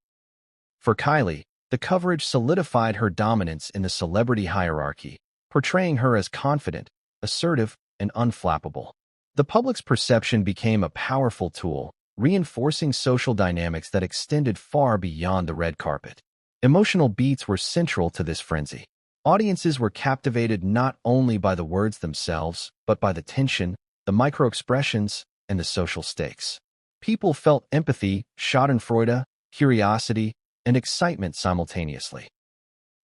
For Kylie, the coverage solidified her dominance in the celebrity hierarchy, portraying her as confident, assertive, and unflappable. The public's perception became a powerful tool, reinforcing social dynamics that extended far beyond the red carpet. Emotional beats were central to this frenzy. Audiences were captivated not only by the words themselves, but by the tension, the micro-expressions, and the social stakes. People felt empathy, schadenfreude, curiosity, and excitement simultaneously.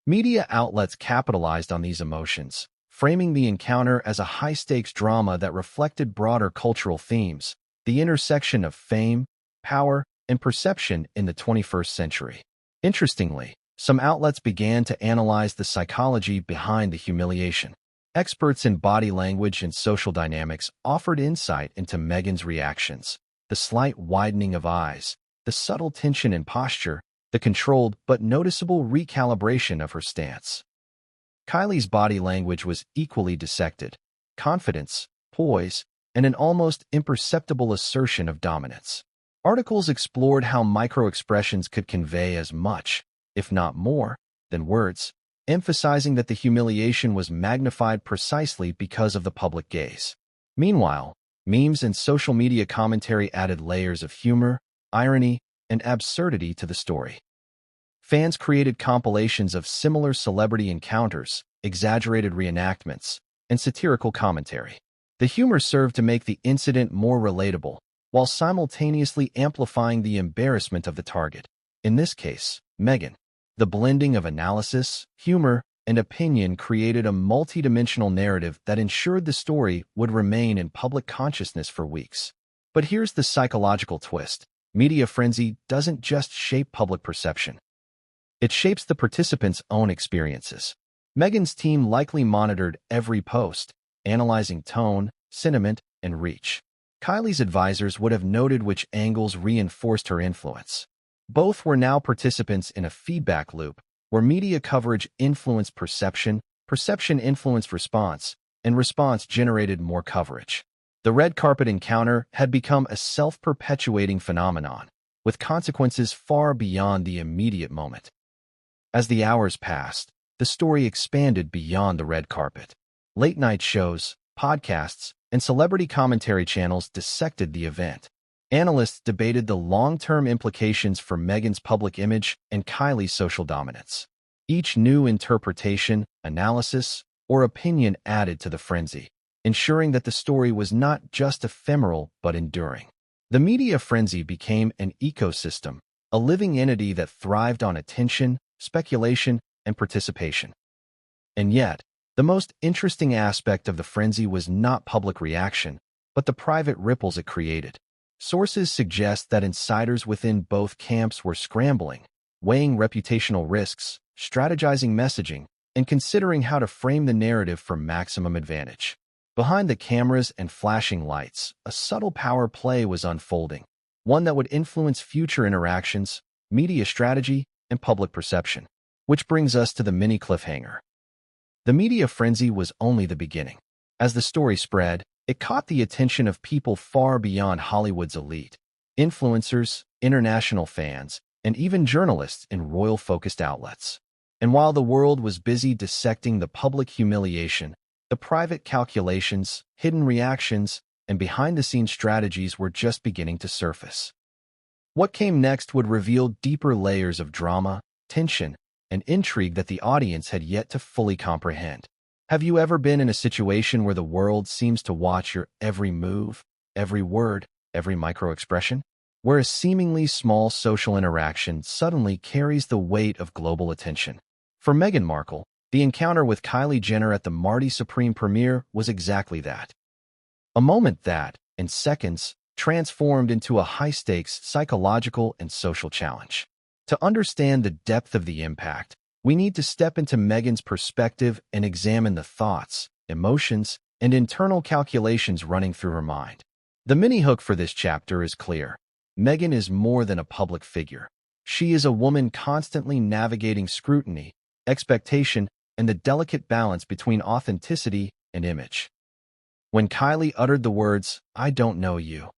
Media outlets capitalized on these emotions, framing the encounter as a high-stakes drama that reflected broader cultural themes, the intersection of fame, power, and perception in the 21st century. Interestingly, some outlets began to analyze the psychology behind the humiliation. Experts in body language and social dynamics offered insight into Meghan's reactions: the slight widening of eyes, the subtle tension in posture, the controlled but noticeable recalibration of her stance. Kylie's body language was equally dissected: confidence, poise, and an almost imperceptible assertion of dominance. Articles explored how micro-expressions could convey as much, if not more, than words, emphasizing that the humiliation was magnified precisely because of the public gaze. Meanwhile, memes and social media commentary added layers of humor, irony, and absurdity to the story. Fans created compilations of similar celebrity encounters, exaggerated reenactments, and satirical commentary. The humor served to make the incident more relatable, while simultaneously amplifying the embarrassment of the target. In this case, Meghan. The blending of analysis, humor, and opinion created a multidimensional narrative that ensured the story would remain in public consciousness for weeks. But here's the psychological twist. Media frenzy doesn't just shape public perception. It shapes the participants' own experiences. Meghan's team likely monitored every post, analyzing tone, sentiment, and reach. Kylie's advisors would have noted which angles reinforced her influence. Both were now participants in a feedback loop, where media coverage influenced perception, perception influenced response, and response generated more coverage. The red carpet encounter had become a self-perpetuating phenomenon, with consequences far beyond the immediate moment. As the hours passed, the story expanded beyond the red carpet. Late-night shows, podcasts, and celebrity commentary channels dissected the event. Analysts debated the long-term implications for Meghan's public image and Kylie's social dominance. Each new interpretation, analysis, or opinion added to the frenzy, ensuring that the story was not just ephemeral but enduring. The media frenzy became an ecosystem, a living entity that thrived on attention, speculation, and participation. And yet, the most interesting aspect of the frenzy was not public reaction, but the private ripples it created. Sources suggest that insiders within both camps were scrambling, weighing reputational risks, strategizing messaging, and considering how to frame the narrative for maximum advantage. Behind the cameras and flashing lights, a subtle power play was unfolding, one that would influence future interactions, media strategy, and public perception. Which brings us to the mini cliffhanger. The media frenzy was only the beginning. As the story spread, it caught the attention of people far beyond Hollywood's elite, influencers, international fans, and even journalists in royal-focused outlets. And while the world was busy dissecting the public humiliation, the private calculations, hidden reactions, and behind-the-scenes strategies were just beginning to surface. What came next would reveal deeper layers of drama, tension, and intrigue that the audience had yet to fully comprehend. Have you ever been in a situation where the world seems to watch your every move, every word, every micro-expression? Where a seemingly small social interaction suddenly carries the weight of global attention? For Meghan Markle, the encounter with Kylie Jenner at the Marty Supreme premiere was exactly that. A moment that, in seconds, transformed into a high-stakes psychological and social challenge. To understand the depth of the impact, we need to step into Meghan's perspective and examine the thoughts, emotions, and internal calculations running through her mind. The mini-hook for this chapter is clear. Meghan is more than a public figure. She is a woman constantly navigating scrutiny, expectation, and the delicate balance between authenticity and image. When Kylie uttered the words, "I don't know you,"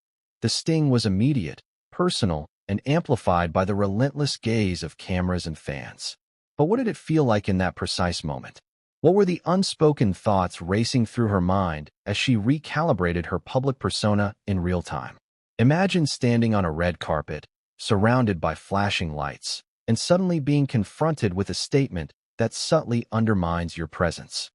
the sting was immediate, personal, and amplified by the relentless gaze of cameras and fans. But what did it feel like in that precise moment? What were the unspoken thoughts racing through her mind as she recalibrated her public persona in real time? Imagine standing on a red carpet, surrounded by flashing lights, and suddenly being confronted with a statement that subtly undermines your presence.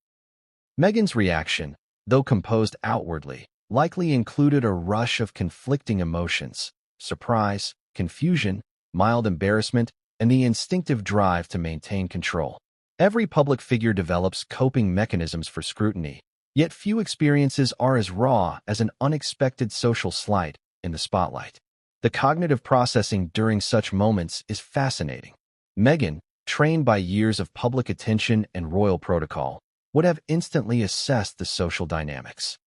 Meghan's reaction, though composed outwardly, likely included a rush of conflicting emotions: surprise, confusion, mild embarrassment, and the instinctive drive to maintain control. Every public figure develops coping mechanisms for scrutiny, yet few experiences are as raw as an unexpected social slight in the spotlight. The cognitive processing during such moments is fascinating. Meghan, trained by years of public attention and royal protocol, would have instantly assessed the social dynamics.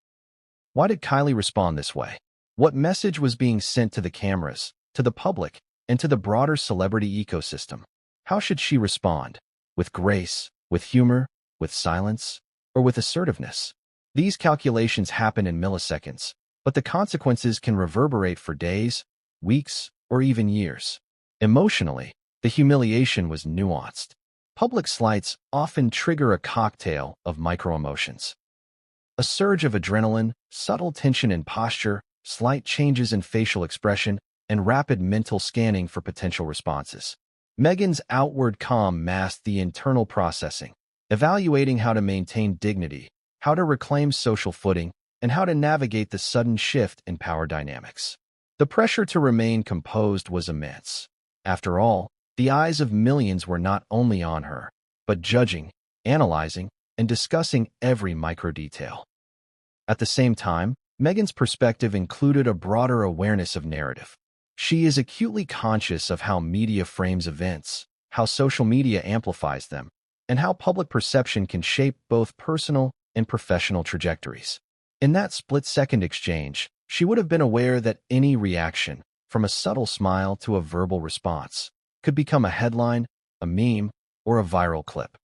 Why did Kylie respond this way? What message was being sent to the cameras, to the public, and to the broader celebrity ecosystem? How should she respond? With grace, with humor, with silence, or with assertiveness? These calculations happen in milliseconds, but the consequences can reverberate for days, weeks, or even years. Emotionally, the humiliation was nuanced. Public slights often trigger a cocktail of micro-emotions. A surge of adrenaline, subtle tension in posture, slight changes in facial expression, and rapid mental scanning for potential responses. Meghan's outward calm masked the internal processing, evaluating how to maintain dignity, how to reclaim social footing, and how to navigate the sudden shift in power dynamics. The pressure to remain composed was immense. After all, the eyes of millions were not only on her, but judging, analyzing, and discussing every micro-detail. At the same time, Meghan's perspective included a broader awareness of narrative. She is acutely conscious of how media frames events, how social media amplifies them, and how public perception can shape both personal and professional trajectories. In that split-second exchange, she would have been aware that any reaction, from a subtle smile to a verbal response, could become a headline, a meme, or a viral clip.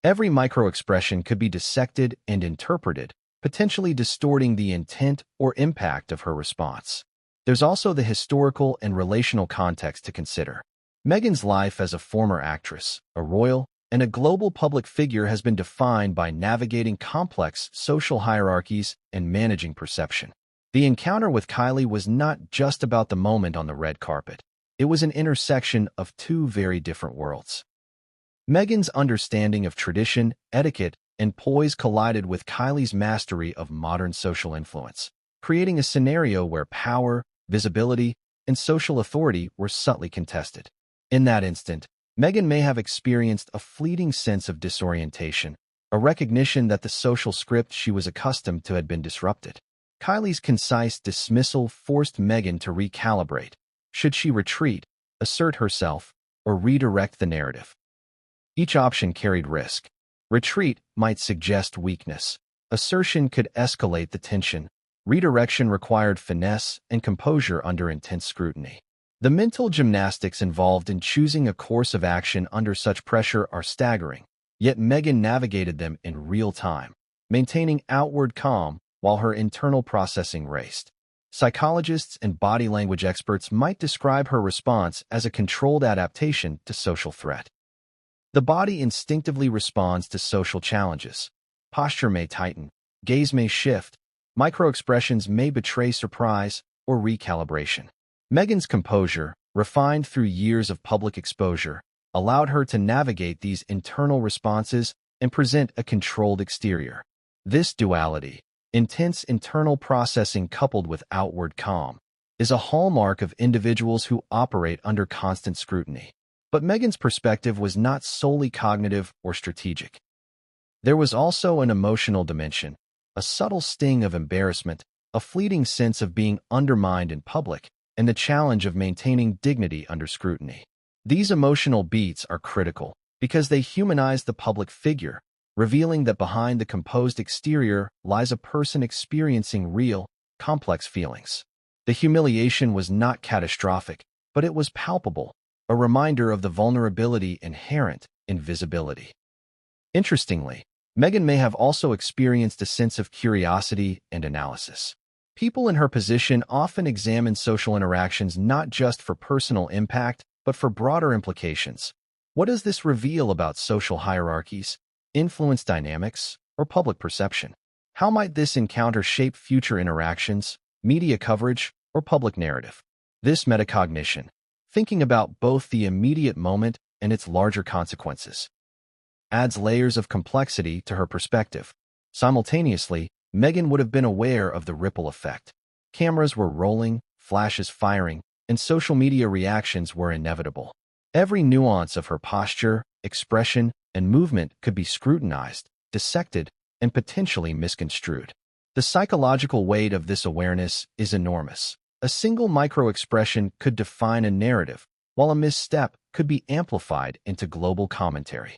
Every microexpression could be dissected and interpreted, potentially distorting the intent or impact of her response. There's also the historical and relational context to consider. Meghan's life as a former actress, a royal, and a global public figure has been defined by navigating complex social hierarchies and managing perception. The encounter with Kylie was not just about the moment on the red carpet. It was an intersection of two very different worlds. Meghan's understanding of tradition, etiquette, and poise collided with Kylie's mastery of modern social influence, creating a scenario where power, visibility, and social authority were subtly contested. In that instant, Meghan may have experienced a fleeting sense of disorientation, a recognition that the social script she was accustomed to had been disrupted. Kylie's concise dismissal forced Meghan to recalibrate. Should she retreat, assert herself, or redirect the narrative? Each option carried risk. Retreat might suggest weakness. Assertion could escalate the tension. Redirection required finesse and composure under intense scrutiny. The mental gymnastics involved in choosing a course of action under such pressure are staggering, yet Meghan navigated them in real time, maintaining outward calm while her internal processing raced. Psychologists and body language experts might describe her response as a controlled adaptation to social threat. The body instinctively responds to social challenges. Posture may tighten, gaze may shift, microexpressions may betray surprise or recalibration. Meghan's composure, refined through years of public exposure, allowed her to navigate these internal responses and present a controlled exterior. This duality, intense internal processing coupled with outward calm, is a hallmark of individuals who operate under constant scrutiny. But Meghan's perspective was not solely cognitive or strategic. There was also an emotional dimension, a subtle sting of embarrassment, a fleeting sense of being undermined in public, and the challenge of maintaining dignity under scrutiny. These emotional beats are critical because they humanize the public figure, revealing that behind the composed exterior lies a person experiencing real, complex feelings. The humiliation was not catastrophic, but it was palpable, a reminder of the vulnerability inherent in visibility. Interestingly, Meghan may have also experienced a sense of curiosity and analysis. People in her position often examine social interactions not just for personal impact, but for broader implications. What does this reveal about social hierarchies, influence dynamics, or public perception? How might this encounter shape future interactions, media coverage, or public narrative? This metacognition, thinking about both the immediate moment and its larger consequences, adds layers of complexity to her perspective. Simultaneously, Meghan would have been aware of the ripple effect. Cameras were rolling, flashes firing, and social media reactions were inevitable. Every nuance of her posture, expression, and movement could be scrutinized, dissected, and potentially misconstrued. The psychological weight of this awareness is enormous. A single micro-expression could define a narrative, while a misstep could be amplified into global commentary.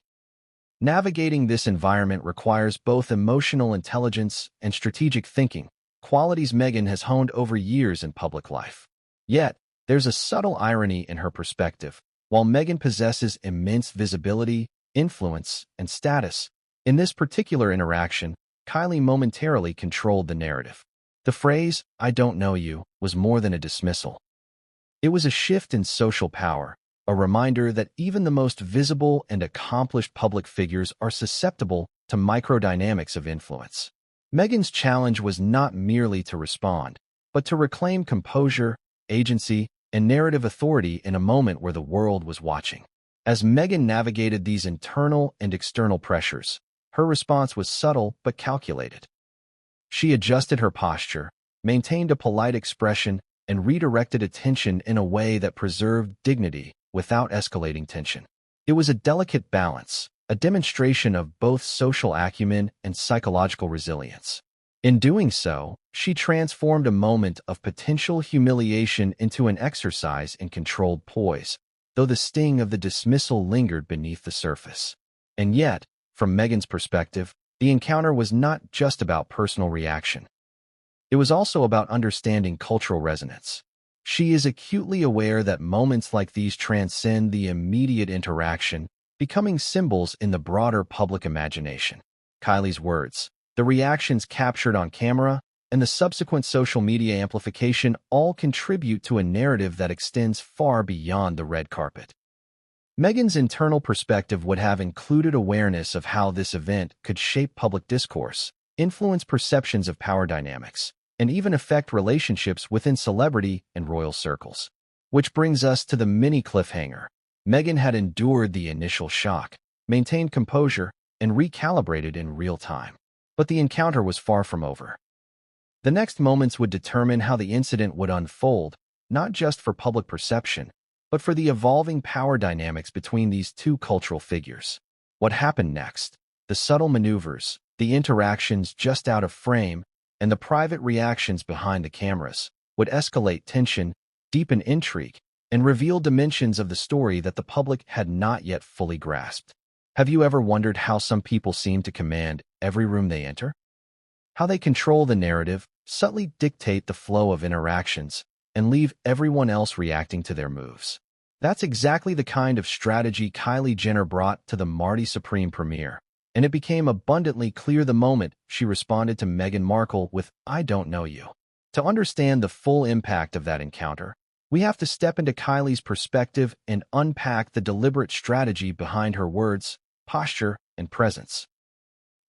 Navigating this environment requires both emotional intelligence and strategic thinking, qualities Meghan has honed over years in public life. Yet, there's a subtle irony in her perspective. While Meghan possesses immense visibility, influence, and status, in this particular interaction, Kylie momentarily controlled the narrative. The phrase, "I don't know you," was more than a dismissal. It was a shift in social power, a reminder that even the most visible and accomplished public figures are susceptible to microdynamics of influence. Meghan's challenge was not merely to respond, but to reclaim composure, agency, and narrative authority in a moment where the world was watching. As Meghan navigated these internal and external pressures, her response was subtle but calculated. She adjusted her posture, maintained a polite expression, and redirected attention in a way that preserved dignity without escalating tension. It was a delicate balance, a demonstration of both social acumen and psychological resilience. In doing so, she transformed a moment of potential humiliation into an exercise in controlled poise, though the sting of the dismissal lingered beneath the surface. And yet, from Meghan's perspective, the encounter was not just about personal reaction. It was also about understanding cultural resonance. She is acutely aware that moments like these transcend the immediate interaction becoming symbols in the broader public imagination. Kylie's words, the reactions captured on camera, and the subsequent social media amplification all contribute to a narrative that extends far beyond the red carpet. Meghan's internal perspective would have included awareness of how this event could shape public discourse, influence perceptions of power dynamics, and even affect relationships within celebrity and royal circles. Which brings us to the mini cliffhanger. Meghan had endured the initial shock, maintained composure, and recalibrated in real time. But the encounter was far from over. The next moments would determine how the incident would unfold, not just for public perception, but for the evolving power dynamics between these two cultural figures. What happened next? The subtle maneuvers, the interactions just out of frame, and the private reactions behind the cameras would escalate tension, deepen intrigue, and reveal dimensions of the story that the public had not yet fully grasped. Have you ever wondered how some people seem to command every room they enter? How they control the narrative, subtly dictate the flow of interactions, and leave everyone else reacting to their moves? That's exactly the kind of strategy Kylie Jenner brought to the Marty Supreme premiere, and it became abundantly clear the moment she responded to Meghan Markle with, "I don't know you." To understand the full impact of that encounter, we have to step into Kylie's perspective and unpack the deliberate strategy behind her words, posture, and presence.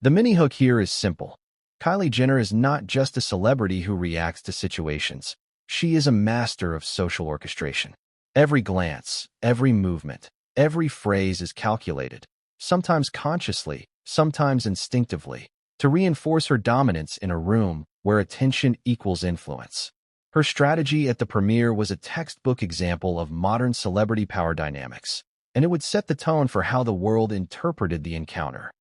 The mini-hook here is simple. Kylie Jenner is not just a celebrity who reacts to situations. She is a master of social orchestration. Every glance, every movement, every phrase is calculated, sometimes consciously, sometimes instinctively, to reinforce her dominance in a room where attention equals influence. Her strategy at the premiere was a textbook example of modern celebrity power dynamics, and it would set the tone for how the world interpreted the encounter.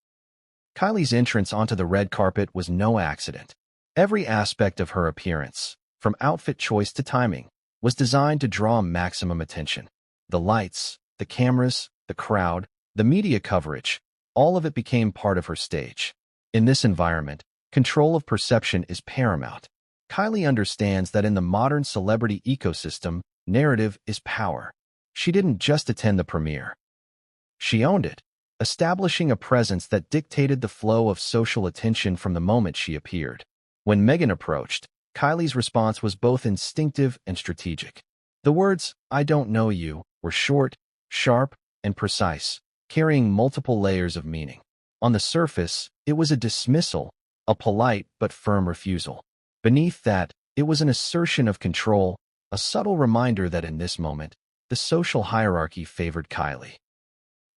Kylie's entrance onto the red carpet was no accident. Every aspect of her appearance, from outfit choice to timing, was designed to draw maximum attention. The lights, the cameras, the crowd, the media coverage, all of it became part of her stage. In this environment, control of perception is paramount. Kylie understands that in the modern celebrity ecosystem, narrative is power. She didn't just attend the premiere. She owned it, establishing a presence that dictated the flow of social attention from the moment she appeared. When Meghan approached, Kylie's response was both instinctive and strategic. The words, "I don't know you," were short, sharp, and precise, carrying multiple layers of meaning. On the surface, it was a dismissal, a polite but firm refusal. Beneath that, it was an assertion of control, a subtle reminder that in this moment, the social hierarchy favored Kylie.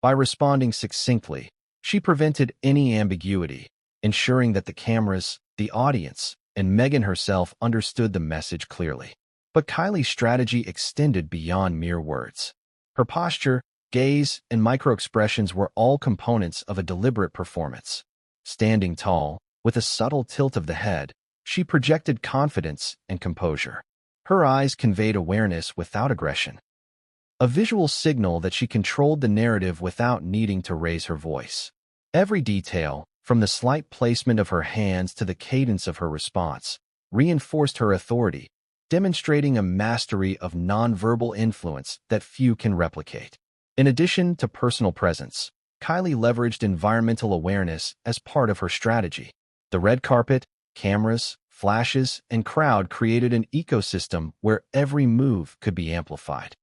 By responding succinctly, she prevented any ambiguity, ensuring that the cameras, the audience, and Meghan herself understood the message clearly. But Kylie's strategy extended beyond mere words. Her posture, gaze, and microexpressions were all components of a deliberate performance. Standing tall, with a subtle tilt of the head, she projected confidence and composure. Her eyes conveyed awareness without aggression, a visual signal that she controlled the narrative without needing to raise her voice. Every detail, from the slight placement of her hands to the cadence of her response, reinforced her authority, demonstrating a mastery of nonverbal influence that few can replicate. In addition to personal presence, Kylie leveraged environmental awareness as part of her strategy. The red carpet, cameras, flashes, and crowd created an ecosystem where every move could be amplified.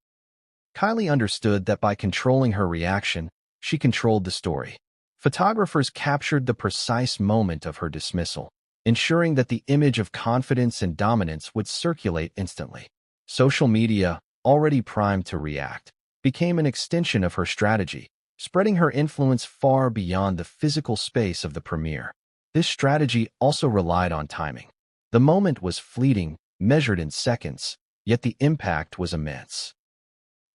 Kylie understood that by controlling her reaction, she controlled the story. Photographers captured the precise moment of her dismissal, ensuring that the image of confidence and dominance would circulate instantly. Social media, already primed to react, became an extension of her strategy, spreading her influence far beyond the physical space of the premiere. This strategy also relied on timing. The moment was fleeting, measured in seconds, yet the impact was immense.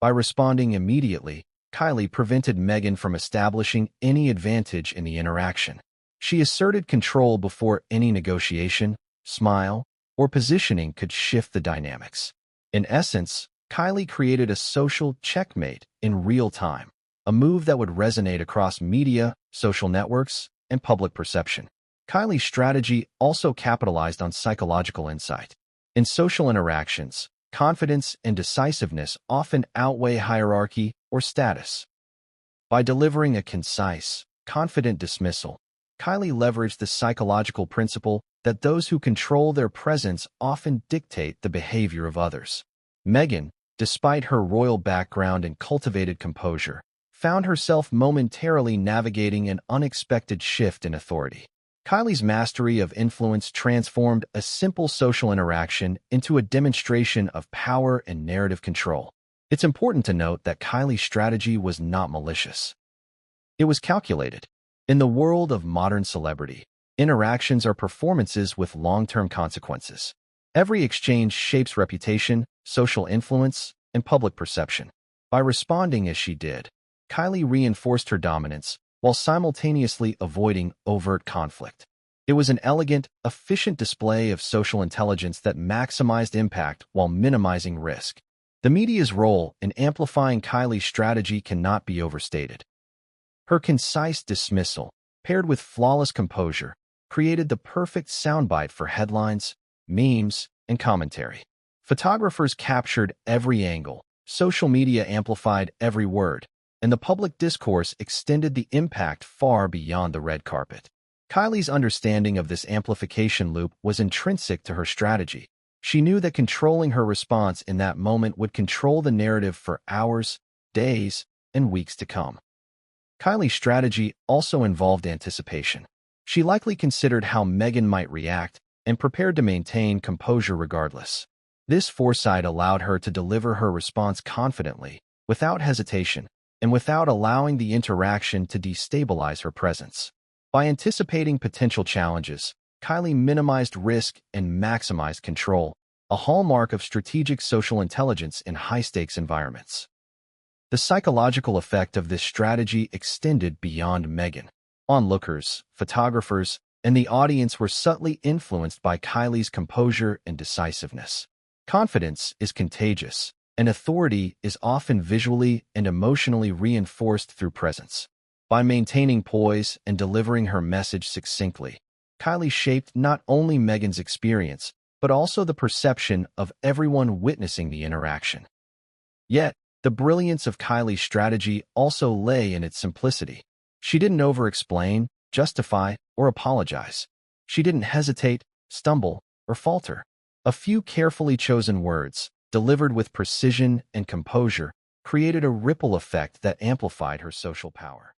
By responding immediately, Kylie prevented Meghan from establishing any advantage in the interaction. She asserted control before any negotiation, smile, or positioning could shift the dynamics. In essence, Kylie created a social checkmate in real time, a move that would resonate across media, social networks, and public perception. Kylie's strategy also capitalized on psychological insight. In social interactions, confidence and decisiveness often outweigh hierarchy or status. By delivering a concise, confident dismissal, Kylie leveraged the psychological principle that those who control their presence often dictate the behavior of others. Meghan, despite her royal background and cultivated composure, found herself momentarily navigating an unexpected shift in authority. Kylie's mastery of influence transformed a simple social interaction into a demonstration of power and narrative control. It's important to note that Kylie's strategy was not malicious. It was calculated. In the world of modern celebrity, interactions are performances with long-term consequences. Every exchange shapes reputation, social influence, and public perception. By responding as she did, Kylie reinforced her dominance while simultaneously avoiding overt conflict. It was an elegant, efficient display of social intelligence that maximized impact while minimizing risk. The media's role in amplifying Kylie's strategy cannot be overstated. Her concise dismissal, paired with flawless composure, created the perfect soundbite for headlines, memes, and commentary. Photographers captured every angle, social media amplified every word, and the public discourse extended the impact far beyond the red carpet. Kylie's understanding of this amplification loop was intrinsic to her strategy. She knew that controlling her response in that moment would control the narrative for hours, days, and weeks to come. Kylie's strategy also involved anticipation. She likely considered how Meghan might react and prepared to maintain composure regardless. This foresight allowed her to deliver her response confidently, without hesitation, and without allowing the interaction to destabilize her presence. By anticipating potential challenges, Kylie minimized risk and maximized control, a hallmark of strategic social intelligence in high-stakes environments. The psychological effect of this strategy extended beyond Meghan. Onlookers, photographers, and the audience were subtly influenced by Kylie's composure and decisiveness. Confidence is contagious, and authority is often visually and emotionally reinforced through presence. By maintaining poise and delivering her message succinctly, Kylie shaped not only Meghan's experience, but also the perception of everyone witnessing the interaction. Yet, the brilliance of Kylie's strategy also lay in its simplicity. She didn't over-explain, justify, or apologize. She didn't hesitate, stumble, or falter. A few carefully chosen words, delivered with precision and composure, created a ripple effect that amplified her social power.